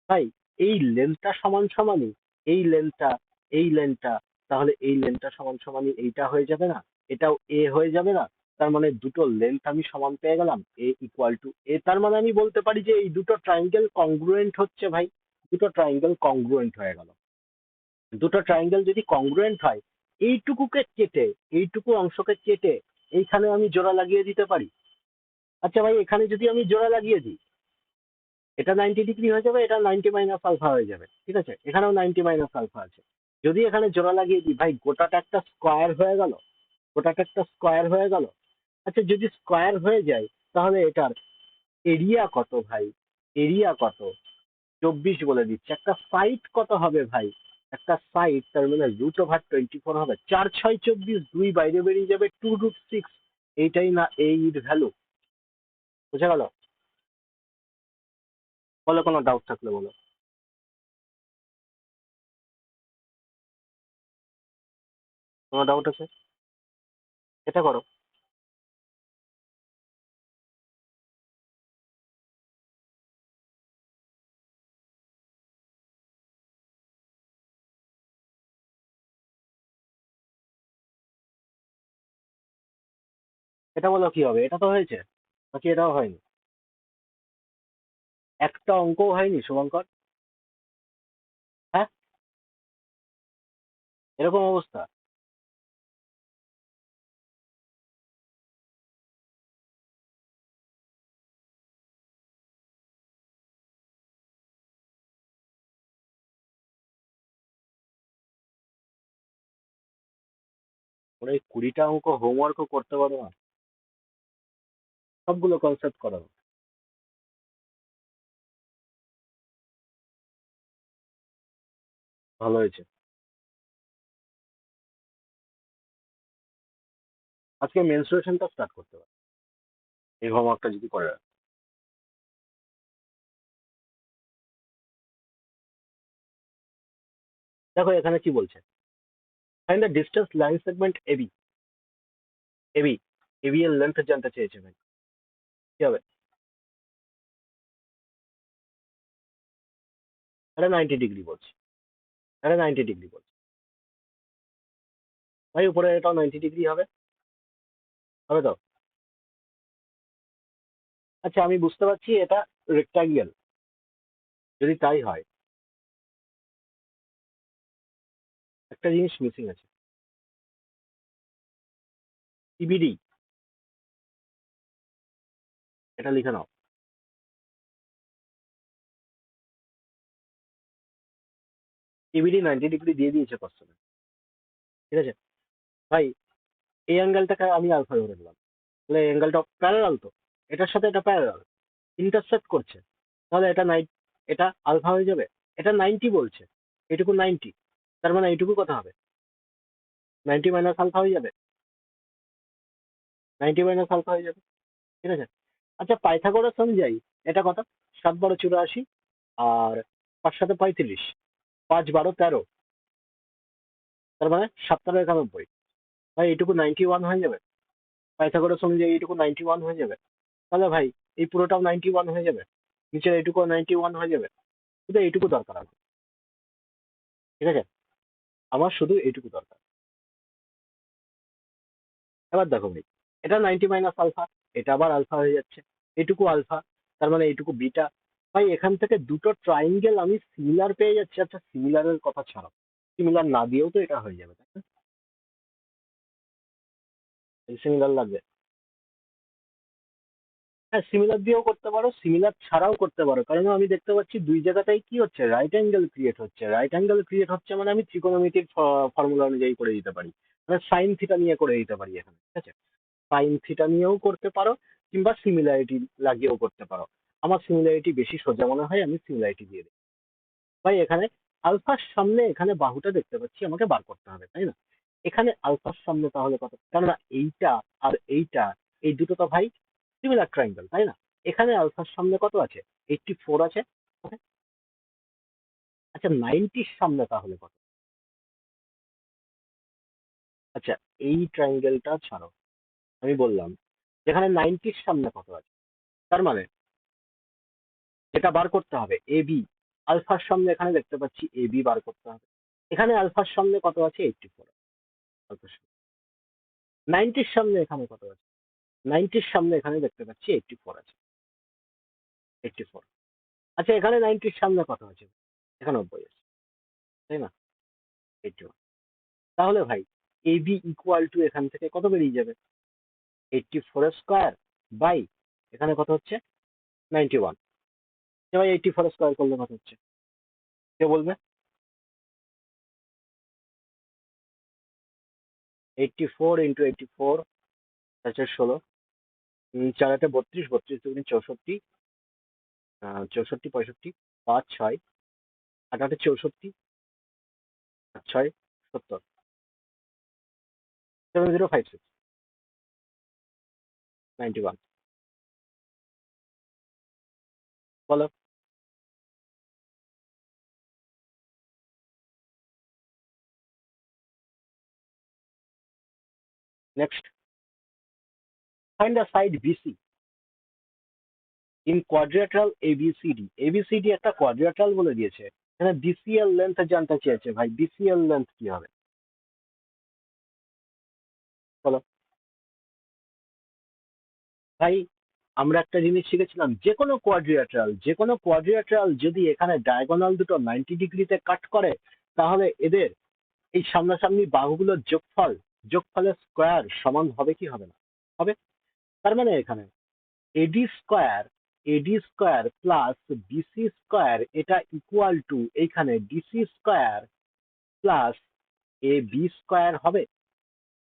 ভাই এই লেন্থটা সমান সমানই এই লেন্থটা, এই লেন্থটা, তাহলে এই লেন্থটা সমান সমানই এইটা হয়ে যাবে না? এটাও এ হয়ে যাবে না? তার মানে দুটো লেন্থ আমি সমান পেয়ে গেলাম, এ ইকুয়াল টু এ। তার মানে আমি বলতে পারি যে এই দুটো ট্রায়াঙ্গেল কংগ্রুয়েন্ট হচ্ছে ভাই, দুটো ট্রায়াঙ্গেল কংগ্রুয়েন্ট হয়ে গেল। দুটো ট্রায়াঙ্গেল যদি কংগ্রুয়েন্ট হয়, এইটুকুকে কেটে, এইটুকু অংশকে কেটে এইখানে আমি জোড়া লাগিয়ে দিতে পারি। আচ্ছা ভাই এখানে যদি আমি জোড়া লাগিয়ে দিই, এটা 90 ডিগ্রি হয়ে যাবে, এটা 90 - আলফা হয়ে যাবে, ঠিক আছে, এখানেও 90 - আলফা আছে। যদি এখানে জোড়া লাগিয়ে দিই ভাই, গোটাটা একটা স্কোয়ার হয়ে গেল, গোটাটা একটা স্কোয়ার হয়ে গেল। আচ্ছা যদি স্কোয়ার হয়ে যায়, তাহলে এটার এরিয়া কত ভাই? এরিয়া কত? 24 বলে দিচ্ছে। একটা সাইড কত হবে ভাই? একটা সাইড তার মানে √24 হবে, 4 6 24, দুই বাইরে বেরিয়ে যাবে, 2√6। এইটাই না এই ভ্যালু? বুঝা গেল? বলো, কোনো ডাউট থাকলে বলো। কোনো ডাউট আছে? এটা করো। এটা বলো কি হবে? এটা তো হয়েছে, নাকি এটাও হয়নি? একটা অঙ্কও হয়নি শুভঙ্কর? হ্যাঁ, এরকম অবস্থা? ওরা এই 20টা অঙ্ক হোমওয়ার্কও করতে পারো না? সবগুলো কনসেপ্ট করো। ভালো হয়েছে। আজকে মেনস্ট্রুয়েশনটা স্টার্ট করতে পারো, এই হোমওয়ার্কটা যদি করে রাখো। দেখো এখানে কি বলছে, find the distance line segment AB. AB, AB এর লেন্থ জানতে চেয়েছে ভাই, কি হবে? এটা 90 ডিগ্রি বলছে, এটা 90 ডিগ্রি বলছে। ভাই উপরে এটাও 90 ডিগ্রি হবে, হবে তো? আচ্ছা আমি বুঝতে পারছি এটা রেক্টাঙ্গেল, যদি তাই হয় একটা জিনিস মিসিং আছে। ইবিডি, এটা লিখে নাও। ইবিডি 90 ডিগ্রি দিয়ে দিয়েছে কোশ্চেনে, ঠিক আছে। ভাই এই অ্যাঙ্গেলটাকে আমি আলফা ধরে নিলাম, তাহলে এই অ্যাঙ্গেলটা প্যারালাল তো, এটার সাথে এটা প্যারালাল, ইন্টারসেক্ট করছে, তাহলে এটা এটা আলফা হয়ে যাবে। এটা 90 বলছে, এটুকু 90, তার মানে এইটুকু কত হবে? 90 - আলফা হয়ে যাবে, 90 - আলফা হয়ে যাবে, ঠিক আছে। আচ্ছা পাইথাগোরাস অনুযায়ী এটা কত? 7 × 12 = 84, আর 5 × 7 = 35, 5 × 12 = 13, তার মানে 7 × 91। ভাই এইটুকু 91 হয়ে যাবে, পাইথাগোরাস অনুযায়ী এইটুকু 91 হয়ে যাবে। তাহলে ভাই এই পুরোটাও 91 হয়ে যাবে, নিচের এইটুকু 91 হয়ে যাবে। শুধু এইটুকু দরকার আমার, ঠিক আছে, আমার শুধু এইটুকু দরকার। এবার দেখো ভাই, এটা 90 - আলফা, এটা আবার আলফা হয়ে যাচ্ছে, এটুকু আলফা, তার মানে এইটুকু বিটা। ভাই এখান থেকে দুটো ট্রাইঙ্গেল আমি সিমিলার পেয়ে যাচ্ছি। আচ্ছা সিমিলারের কথা ছাড়াও, সিমিলার না দিয়েও তো এটা হয়ে যাবে, তাই না? সিমিলার লাগবে। হ্যাঁ, সিমিলার দিয়েও করতে পারো, সিমিলার ছাড়াও করতে পারো, কারণ আমি দেখতে পাচ্ছি দুই জায়গাটাই কি হচ্ছে, রাইট অ্যাঙ্গেল ক্রিয়েট হচ্ছে। রাইট অ্যাঙ্গেল ক্রিয়েট হচ্ছে মানে আমি ত্রিকোণমিতির ফর্মুলা অনুযায়ী করে দিতে পারি, মানে সাইন থিটা নিয়ে করে দিতে পারি এখানে, ঠিক আছে? সাইন থিটা নিয়েও করতে পারো, কিংবা সিমিলারিটি লাগিয়েও করতে পারো। আমার সিমিলারিটি বেশি সোজা মনে হয়, আমি সিমিলারিটি দিয়ে দিই। ভাই এখানে আলফার সামনে এখানে বাহুটা দেখতে পাচ্ছি, আমাকে বার করতে হবে, তাই না? এখানে আলফার সামনে তাহলে কত, কেননা এইটা আর এইটা, এই দুটো তো ভাই সিমিলার ট্রায়াঙ্গেল, তাই না? এখানে আলফার সামনে কত আছে? 84 আছে। Okay? আচ্ছা, 90-র সামনে তাহলে কত? আচ্ছা, এই ট্রায়াঙ্গেলটা ছাড়ো, আমি বললাম যেখানে 90-র সামনে কত আছে, তার মানে যেটা বার করতে হবে এ বি, আলফার সামনে এখানে দেখতে পাচ্ছি এ বি বার করতে হবে। এখানে আলফার সামনে কত আছে? 84। আলফার সামনে 90-র সামনে এখানে কত আছে? 90-র সামনে এখানে দেখতে পাচ্ছি 84 আছে। 84। আচ্ছা, এখানে 90-র সামনে কত আছে? এখানে 90 আছে, তাই না? 81। তাহলে ভাই এ বি ইকুয়াল টু এখান থেকে কত বেরিয়ে যাবে? 84 স্কোয়ার বাই এখানে কত হচ্ছে? 91। ভাই 84 স্কোয়ার করলে কত হচ্ছে? কে বলবে? 84 × 84, 16, 4 × 8 = 32, 32 × 64, 64, 65, 5, 6, 8, 8, 64, 8, 6, 70, 7056, 91। বলো। Next, find the side BC in quadrilateral ABCD. ABCD একটা কোয়াড্রিল্যাটারাল বলে দিয়েছে, এখানে বিসি এর লেন্থ জানতে চেয়েছে। ভাই বিসি এর লেন্থ কি হবে? বলো। ভাই আমরা একটা জিনিস শিখেছিলাম, যে কোনো কোয়াড্রিল্যাটারাল যদি এখানে ডায়াগোনাল দুটো 90 ডিগ্রিতে কাট করে, তাহলে এদের এই সামনাসামনি বাহুগুলোর যোগফলের স্কোয়ার সমান হবে কি হবে না? হবে। তার মানে এখানে AD square, plus BC square, এটা ইকুয়াল টু এইখানে ডিসি স্কোয়ার প্লাস এ বি স্কোয়ার হবে।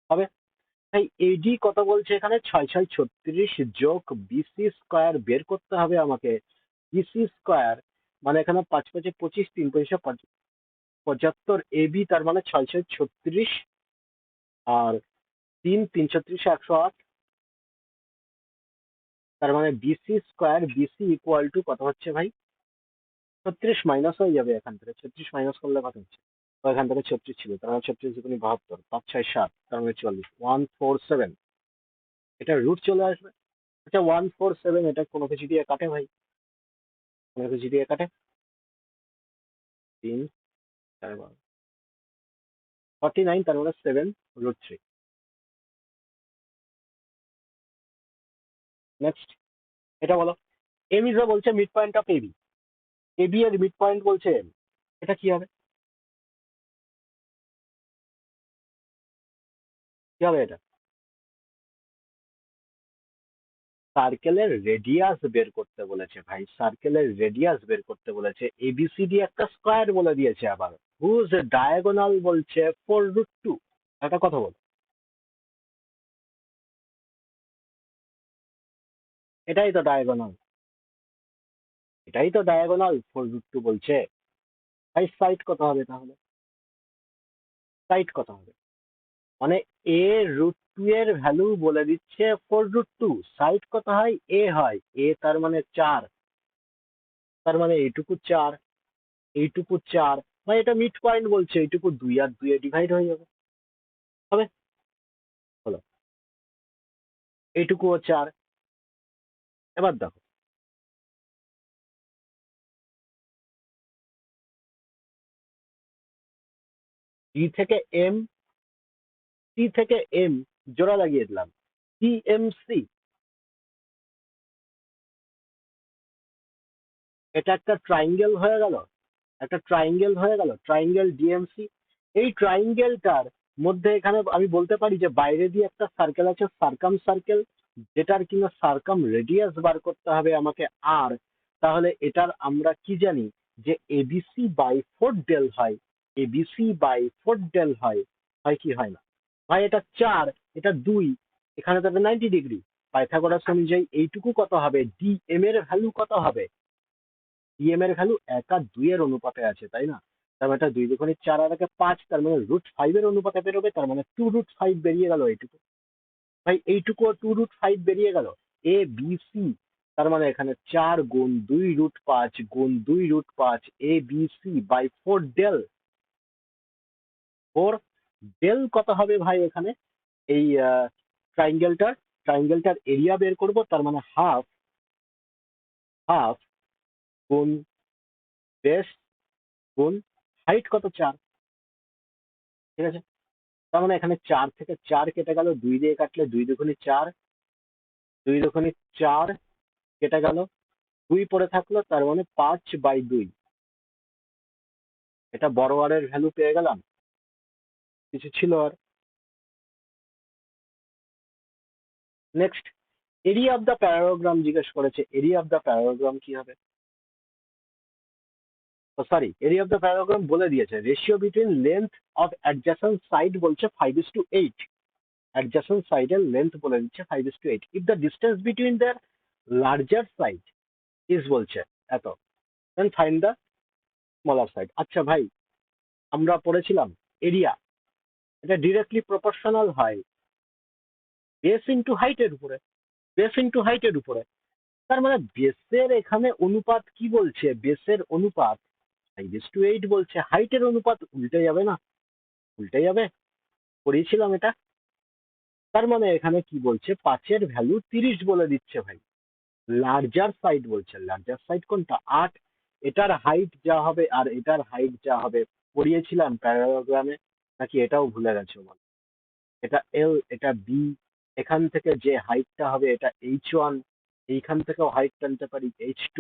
হবে। তাই এডি কত বলছে এখানে? 6, 6, 36 যোগ বিসি স্কোয়ার বের করতে হবে আমাকে। বিসি স্কোয়ার মানে এখানে 5, 5, 25, 3, 5, 75, এবি, তার মানে 6, 6, 36, আর 3, 3, 36, 108। তার মানে BC square, BC equal to কত হচ্ছে ভাই? 36 মাইনাস হয়ে যাবে এখান থেকে, 36 মাইনাস করলে কত হচ্ছে? তো এখান থেকে 36 ছিল, তার মানে 36 × 72, 5, 6, 7, তার মানে 44, 147। এটা রুট চলে আসবে। আচ্ছা, 147 এটা কোনো কিছু দিয়ে কাটে ভাই? কোনো কিছু দিয়ে কাটে? 3, 4, 49, তার মানে 7√3। নেক্সট, এটা বলো। এম ইজ বলছে midpoint of AB, AB এর মিড পয়েন্ট বলছে এম, এটা কি হবে? কি হবে এটা? সার্কেলের রেডিয়াস বের করতে বলেছে ভাই, সার্কেলের রেডিয়াস বের করতে বলেছে। এবিসিডি একটা স্কোয়ার বলে দিয়েছে, আবার হুজ ডায়াগোনাল বলছে 4√2। একটা কথা বল, এটাই তো ডায়াগোনাল, এটাই তো ডায়াগোনাল 4√2 বলছে। ভাই সাইড কত হবে তাহলে? সাইড কত হবে? মানে a√2 এর ভ্যালু বলে দিচ্ছে 4√2, সাইড কত হয়? এ হয়, এ তার মানে 4, তার মানে এইটুকু 4, এইটুকু 4। ভাই এটা মিড পয়েন্ট বলছে, এইটুকু 2 আর 2 এ ডিভাইড হয়ে যাবে। হবে? হলো। এইটুকুও 4। এবার দেখো, ই থেকে এম, সি থেকে এম জোড়া লাগিয়ে দিলাম, সিএমসি, এটা একটা ট্রাইঙ্গেল হয়ে গেল, একটা ট্রাইঙ্গেল হয়ে গেল, ট্রাইঙ্গেল ডিএমসি। এই ট্রাইঙ্গেলটার মধ্যে এখানে আমি বলতে পারি যে বাইরে দিয়ে একটা সার্কেল আছে, সার্কাম সার্কেল, যেটার কিনা সার্কাম রেডিয়াস বার করতে হবে আমাকে আর, তাহলে এটার আমরা কি জানি যে এবিসি বাই 4 ডেল হয়, এবিসি বাই 4 ডেল হয়, হয় কি হয় না? ভাই এটা 4, এটা 2, এখানে তবে 90 ডিগ্রি। পাইথাগোরাস অনুযায়ী এইটুকু কত হবে? ডিএম এর ভ্যালু কত হবে? ডিএম এর ভ্যালু 1 আর 2 এর অনুপাতে আছে, তাই না? তার মানে এটা 2 দুগুণে 4 আর 1 5, তার মানে √5 এর অনুপাতে বেরোবে, তার মানে 2√5 বেরিয়ে গেল এইটুকু। ভাই এইটুকু 2√5 বেরিয়ে গেল। এ বি সি, তার মানে এখানে 4 গুণ 2√5 গুণ 2√5 A B C by 4 del. 4 del কত হবে ভাই এখানে? এই ট্রাইঙ্গেলটার ট্রাইঙ্গেলটার এরিয়া বের করব, তার মানে হাফ, হাফ গুণ বেস গুণ হাইট কত? 4, ঠিক আছে? তার মানে এখানে 4 থেকে 4 কেটে গেল, 2 দিয়ে কাটলে 2 দুগুণে 4, 2 দুগুণে 4 কেটে গেল, 2 পড়ে থাকলো, তার মানে 5/2। এটা বড় আর এর ভ্যালু পেয়ে গেলাম। কিছু ছিল আর? Next, area of the parallelogram জিজ্ঞেস করেছে। এরিয়া অফ দ্য প্যারাগ্রাম কি হবে? Sorry, area of the parallelogram বলে দিয়েছে, ratio between length of adjacent side বলছে 5:8। অ্যাডজাসেন্ট সাইডের লেন্থ বলে দিচ্ছে 5:8। If the distance between the larger side is বলছে এত, then find the smaller side. আচ্ছা ভাই, আমরা পড়েছিলাম এরিয়া, এটা ডিরেক্টলি প্রপোর্শনাল হয় বেস ইন্টু হাইটের উপরে, বেস ইন্টু হাইটের উপরে। তার মানে বেসের এখানে অনুপাত কি বলছে? বেসের অনুপাত 5:8 বলছে, হাইটের অনুপাত উল্টে যাবে না? উল্টে যাবে, পড়িয়েছিলাম এটা। তার মানে এখানে কি বলছে? 5-এর ভ্যালু 30 বলে দিচ্ছে ভাই। লার্জার সাইড বলছে, লার্জার সাইড কোনটা? 8। এটার হাইট যা হবে আর এটার হাইট যা হবে পড়িয়েছিলাম প্যারাগ্রামে, নাকি এটাও ভুলে গেছো বল? এটা এল, এটা বি, এখান থেকে যে হাইটটা হবে এটা H1, এইখান থেকেও হাইট টানতে পারি H2।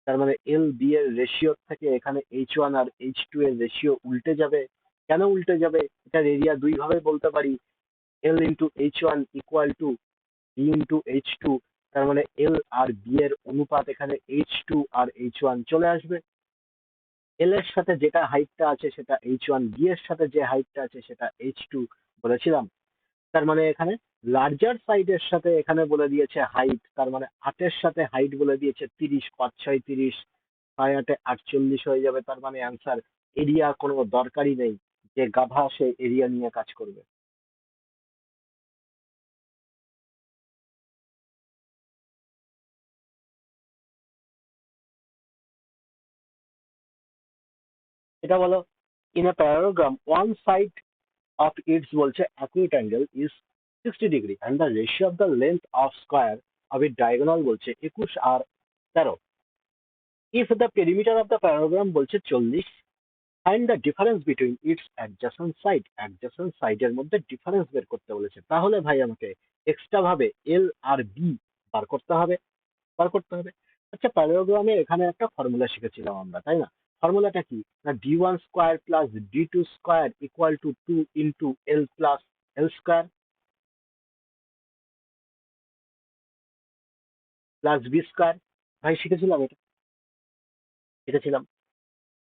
তার মানে এল বি এর রেশিও থেকে এখানে H1 আর H2 এর রেশিও উল্টে যাবে। কেন উল্টে যাবে? এটার এরিয়া দুই ভাবে বলতে পারি, L into H1 equal to B into H2। তার মানে এল আর বি এর অনুপাত এখানে H2 আর H1 চলে আসবে। এল এর সাথে যেটা হাইটটা আছে সেটা H1, বি এর সাথে যে হাইটটা আছে সেটা H2 বলেছিলাম। তার মানে এখানে লার্জার সাইডের সাথে এখানে বলে দিয়েছে হাইট, তার মানে 8-এর সাথে হাইট বলে দিয়েছে 30, 5-6 30, 6-8 48 হয়ে যাবে। তার মানে অ্যান্সার এরিয়া কোনো দরকারই নেই, যে গাধা সে এরিয়া নিয়ে কাজ করবে। এটা বলো, in a parallelogram one side of its বলছে acute angle is 60 degree and the ratio of the length of square of its diagonal বলছে 21 আর 13। if the perimeter of the parallelogram বলছে 40, find the difference between its adjacent side, adjacent side এর মধ্যে difference বের করতে বলেছে। তাহলে ভাই আমাকে এক্সট্রা ভাবে এল আর বি বার করতে হবে, বার করতে হবে। আচ্ছা, প্যারাগ্রামে এখানে একটা ফর্মুলা শিখেছিলাম আমরা, তাই না? ফর্মুলাটা কি? না d1 square plus d2 square equal to 2 into L plus L square plus B square. ভাই শিখেছিলাম এটা, শিখেছিলাম।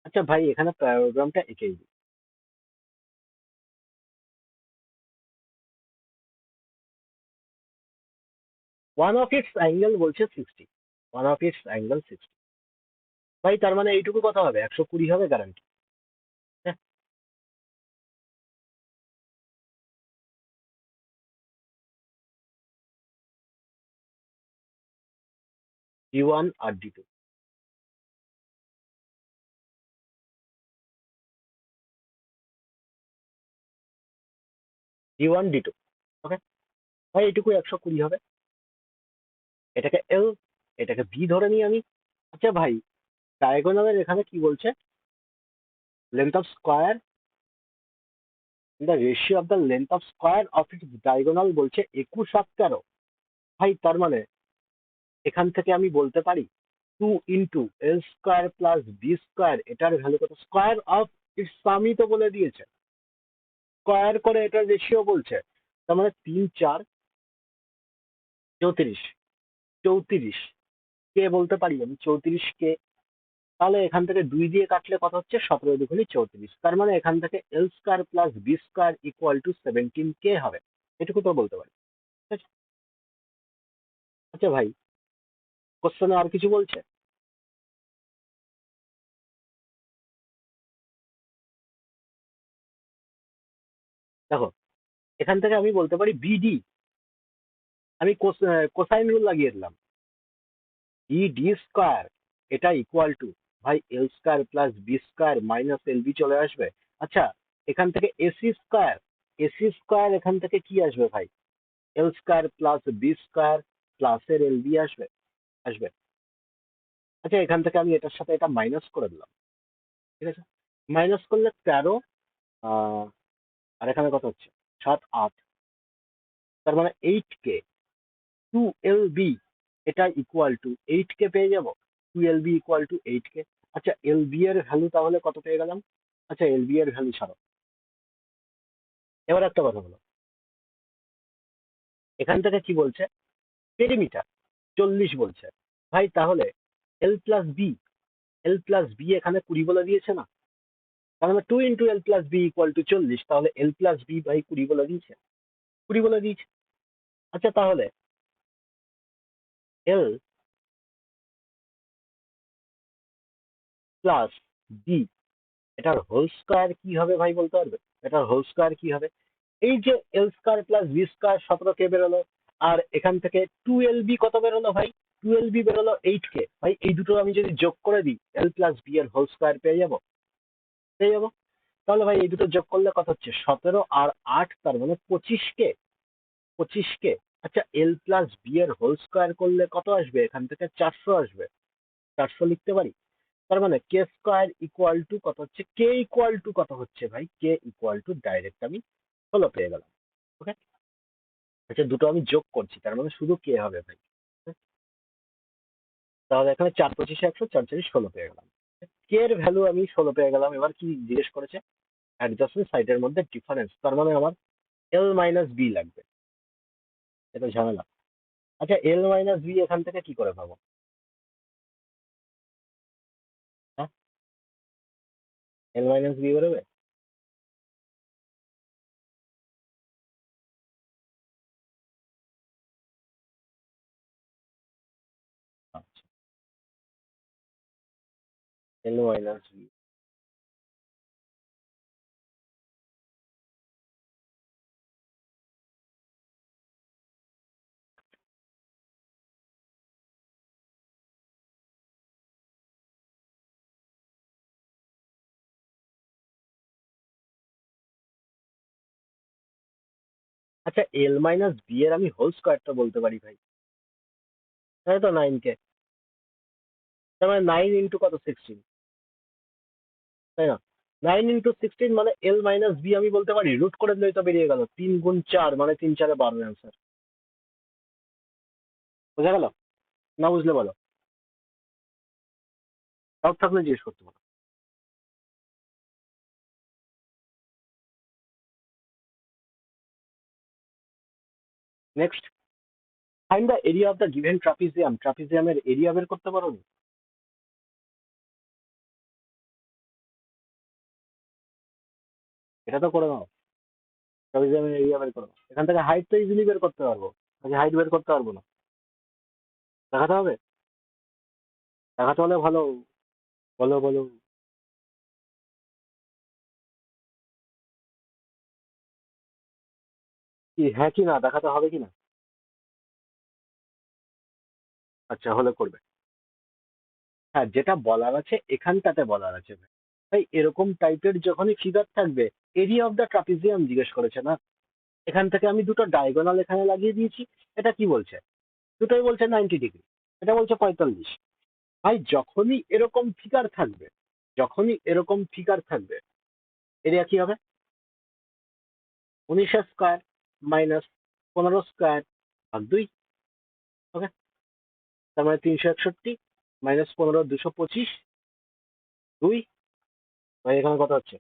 আচ্ছা ভাই, এখানে প্যারাগ্রামটা এঁকেই দিই। ওয়ান অফ ইটস অ্যাঙ্গেল বলছে 60, ওয়ান অফ ইটস অ্যাঙ্গেল 60। ভাই তার মানে এইটুকু কত হবে? 120 হবে গ্যারান্টি। হ্যাঁ, D1 আর D2, D1 D2। ওকে ভাই, এইটুকু 120 হবে। এটাকে এল, এটাকে বি ধরে নিই আমি। আচ্ছা ভাই, ডায়াগোনালের এখানে কি বলছে? Length of square, the ratio of the length of square of its diagonal বলছে 21 আর 13। ভাই তার মানে এখান থেকে আমি বলতে পারি 2 ইন্টু এল স্কোয়ার প্লাস বি স্কোয়ার, এটার ভ্যালু কত? স্কোয়ার অফ ইটস সামই তো বলে দিয়েছে, স্কোয়ার করে এটার রেশিও বলছে। তার মানে 3 4 34, 34 কে বলতে পারি আমি, 34 কে। তাহলে এখান থেকে 2 দিয়ে কাটলে কত হচ্ছে, 17 দুগুণে 34। তার মানে এখান থেকে L square plus B square equal to 17 কে হবে, এটুকু তো বলতে পারি। ঠিক আছে? আচ্ছা ভাই, কোশ্চেনে আর কিছু বলছে? দেখো, এখান থেকে আমি বলতে পারি বিডি, আমি কোসাইন রুল লাগিয়ে দিলাম, বিডি স্কোয়ার এটা ইকুয়াল টু, ভাই L square plus B square minus L B চলে আসবে। আচ্ছা, এখান থেকে এসি স্কোয়ার, এসি স্কোয়ার এখান থেকে কি আসবে ভাই, L square plus B square plus এর এল বি আসবে, আসবে। আচ্ছা, এখান থেকে আমি এটার সাথে এটা মাইনাস করে দিলাম। ঠিক আছে, মাইনাস করলে 13, আর এখানে কত হচ্ছে, 7 8, তার মানে 8 কে, 2 LB এটা ইকুয়াল টু 8 কে পেয়ে যাব, 2 LB ইকুয়াল টু 8 কে। আচ্ছা, LB এর ভ্যালু তাহলে কত পেয়ে গেলাম? আচ্ছা, LB এর ভ্যালু ছাড়ো, এবার একটা কথা বলো, এখান থেকে কি বলছে, পেরিমিটার 40 বলছে। ভাই তাহলে এল প্লাস বি, এল প্লাস বি এখানে 20 বলে দিয়েছে না, তার মানে 2 × L+B ইকুয়াল টু 40, তাহলে L+B ভাই 20 বলে দিয়েছে, 20 বলে দিয়েছে। আচ্ছা, তাহলে এল প্লাস বি এটার হোল স্কোয়ার কি হবে ভাই, বলতে পারবে? এটার হোল স্কোয়ার কি হবে? এই যে এল স্কোয়ার প্লাস বি স্কোয়ার 17 কে বেরোলো, আর এখান থেকে 2 LB কত বেরোলো ভাই, 2 LB বেরোলো 8 কে। ভাই এই দুটো আমি যদি যোগ করে দিই, এল প্লাস বি এর হোল স্কোয়ার পেয়ে যাবো, পেয়ে যাবো। তাহলে ভাই এই দুটো যোগ করলে কত হচ্ছে, 17 আর 8, তার মানে 25 কে, 25 কে। আচ্ছা, এল প্লাস বি এর হোল স্কোয়ার করলে কত আসবে, এখান থেকে 400 আসবে, 400 লিখতে পারি। তার মানে কে স্কোয়ার ইকুয়াল টু কত হচ্ছে, কে ইকুয়াল টু কত হচ্ছে ভাই, কে ইকুয়াল টু ডাইরেক্ট আমি 16 পেয়ে গেলাম। ওকে, আচ্ছা দুটো আমি যোগ করছি, তার মানে শুধু কে হবে ভাই। তাহলে এখানে 4 25 100, 4 4 16 পেয়ে গেলাম। কে এর ভ্যালু আমি 16 পেয়ে গেলাম। এবার কি জিজ্ঞেস করেছে, অ্যাডজাস্টমেন্ট সাইডের মধ্যে ডিফারেন্স, তার মানে আমার এল মাইনাস বি লাগবে, এটা ঝামেলা। আচ্ছা, এল মাইনাস বি এখান থেকে কি করে পাবো? হ্যাঁ, এল মাইনাস বি বেরোবে। আচ্ছা, এল মাইনাস বি, আচ্ছা এল মাইনাস বি এর আমি হোল স্কোয়ারটা বলতে পারি ভাই, তাই তো 9 কে, তার মানে 9 × কত, 16, তাই না? 9 × 16 মানে এল মাইনাস বি আমি বলতে পারি, রুট করে দিলেই তো বেরিয়ে গেল, 3 × 4 মানে 3 4 12 অ্যান্সার। বোঝা গেল? না বুঝলে বলো, ডাউট থাকলে জিজ্ঞেস করতে পারো। Next, find the area of the given trapezium, ট্রাপিজিয়ামের এরিয়া বের করতে পারো নি? এটা তো করে নাও, ট্রাপিজিয়ামের এরিয়া বের করো, এখান থেকে হাইট তো ইজিলি বের করতে পারবো, আচ্ছা হাইট বের করতে পারবো না, দেখাতে হবে, দেখাতে হলে ভালো, বলো বলো। কি হ্যাঁ কি না, দেখাতে হবে কি না? আচ্ছা, হলে করবে। হ্যাঁ, যেটা বলার আছে এখানটাতে বলার আছে ভাই। ভাই এরকম টাইপের যখনই ফিগার থাকবে, এরিয়া অফ দ্য ট্রাপিজিয়াম জিজ্ঞেস করেছে না, এখান থেকে আমি দুটো ডায়াগোনাল এখানে লাগিয়ে দিয়েছি। এটা কি বলছে, দুটোই বলছে 90 ডিগ্রি, এটা বলছে 45। ভাই যখনই এরকম ফিগার থাকবে, যখনই এরকম ফিগার থাকবে, এরিয়া কি হবে, 19 স্কোয়ার মাইনাস 15 স্কোয়ার ভাগ 2। ওকে, তার মানে 361 মাইনাস 15 225, 2। ভাই এখানে কত হচ্ছে,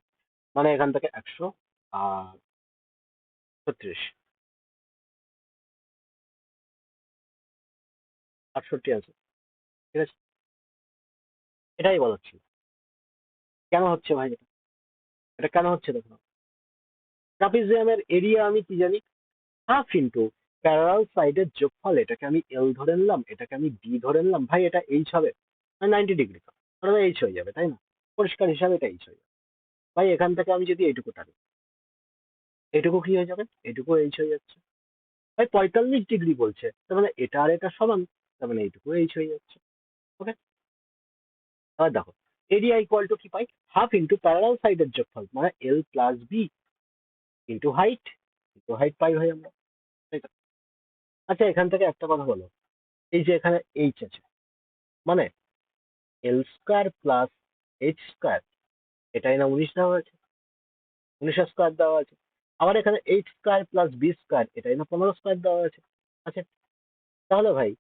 মানে এখান থেকে 136। 68 আছে। ঠিক আছে, এটাই বলার ছিল। কেন হচ্ছে ভাই এটা? এটা কেন হচ্ছে দেখুন, ট্রাপিজিয়ামের এরিয়া আমি কি জানি, হাফ ইন্টু প্যারালাল সাইডের যোগফল। এটাকে আমি এল ধরে নিলাম, এটাকে আমি ডি ধরে নিলাম, ভাই এটা এইচ হবে, 90 ডিগ্রি, ওটা এইচ হয়ে যাবে তাই না? পরিষ্কার হিসাবে এটা এইচ হয়ে যাবে। ভাই এখান থেকে আমি যদি এইটুকু টানি, এটুকু কি হয়ে যাবে, এটুকু এইচ হয়ে যাচ্ছে। ভাই 45 ডিগ্রি বলছে, তার মানে এটা আর এটা সমান, তার মানে এইটুকু এইচ হয়ে যাচ্ছে। ওকে, এবার দেখো, এরিয়া ইকুয়াল টু কি পাই, হাফ ইন্টু প্যারালাল সাইডের যোগফল, মানে এল প্লাস বি ইন্টু হাইট পাই ভাই আমরা, তাই তো? আচ্ছা এখান থেকে একটা কথা বলো, এই যে এখানে এইচ আছে, মানে এল স্কোয়ার প্লাস এইচ স্কোয়ার, এটাই না 19 দেওয়া আছে, 19 স্কোয়ার দেওয়া আছে। আবার এখানে H square plus B square, এটাই না 15 স্কোয়ার দেওয়া আছে। আচ্ছা, তাহলে ভাই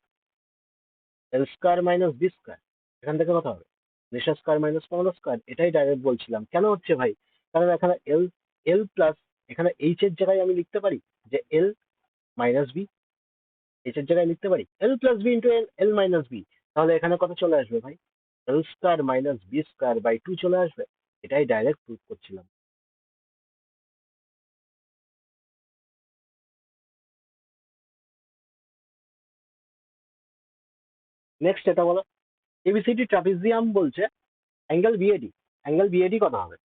L square minus B square, এখান থেকে কত হবে, 19 স্কোয়ার মাইনাস 15 স্কোয়ার, এটাই ডাইরেক্ট বলছিলাম। কেন হচ্ছে ভাই, কারণ এখানে এল, এল প্লাস, এখানে এইচ এর জায়গায় আমি লিখতে পারি যে এল মাইনাস বি, এইচ এর জায়গায় লিখতে পারি L plus B into L, L minus B. তাহলে এখানে কত চলে আসবে ভাই, L square minus B square by 2 চলে আসবে। এটাই ডাইরেক্ট প্রুভ করছিলাম। নেক্সট এটা বলো, এবিসিডি ট্রাপিজিয়াম বলছে অ্যাঙ্গেল বিএডি, অ্যাঙ্গেল বিএডি কত হবে?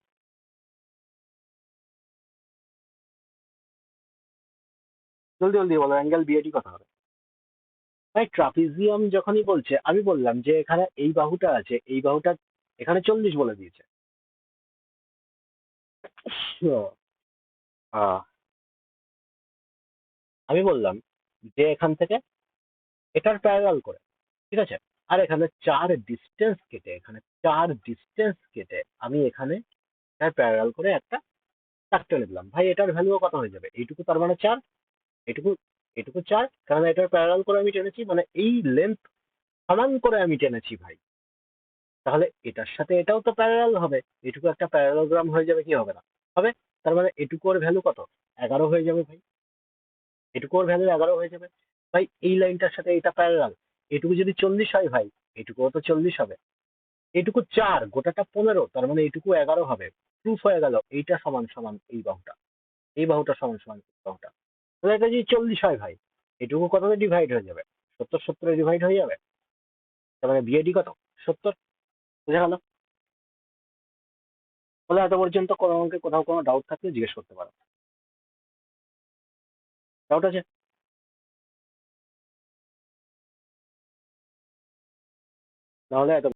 জলদি জলদি বলো, অ্যাঙ্গেল বিএডি কত হবে? ভাই ট্রাপিজিয়াম যখনই বলছে, আমি বললাম যে এখানে এই বাহুটা আছে, এই বাহুটা এখানে 40 বলে দিয়েছে। তো, আহ, আমি বললাম যে এখান থেকে এটার প্যারালাল করে, ঠিক আছে, আর এখানে 4 ডিস্টেন্স কেটে আমি এখানে এটার প্যারালাল করে একটা দাগ টেনে দিলাম। ভাই এটার ভ্যালু কত হয়ে যাবে, এইটুকু, তার মানে 4, এটুকু, এটুকু 4, কারণ এটার প্যারালাল করে আমি টেনেছি, মানে এই লেন্থ সমান করে আমি টেনেছি ভাই। তাহলে এটার সাথে এটাও তো প্যারালাল হবে, এটুকু একটা প্যারালোগ্রাম হয়ে যাবে, কি হবে না হবে? তার মানে এটুকুর ভ্যালু কত, 11 হয়ে যাবে ভাই, এটুকুর ভ্যালু 11 হয়ে যাবে। ভাই এই লাইনটার সাথে এটা প্যারালাল, এটুকু যদি 40 হয় ভাই, এটুকুও তো 40 হবে। এটুকু 4, গোটাটা 15, তার মানে এটুকু 11 হবে। প্রুফ হয়ে গেল এইটা সমান সমান এই বাহুটা, এই বাহুটা সমান সমান এই বাহুটা। তাহলে এটা যদি 40 হয় ভাই, এটুকু কততে ডিভাইড হয়ে যাবে, 70 ডিভাইড হয়ে যাবে, তার মানে বিএডি কত, 70। বুঝা গেল? বলে এত পর্যন্ত কোনো অঙ্কে কোথাও কোনো ডাউট থাকলে জিজ্ঞেস করতে পারো। ডাউট আছে? নাহলে এত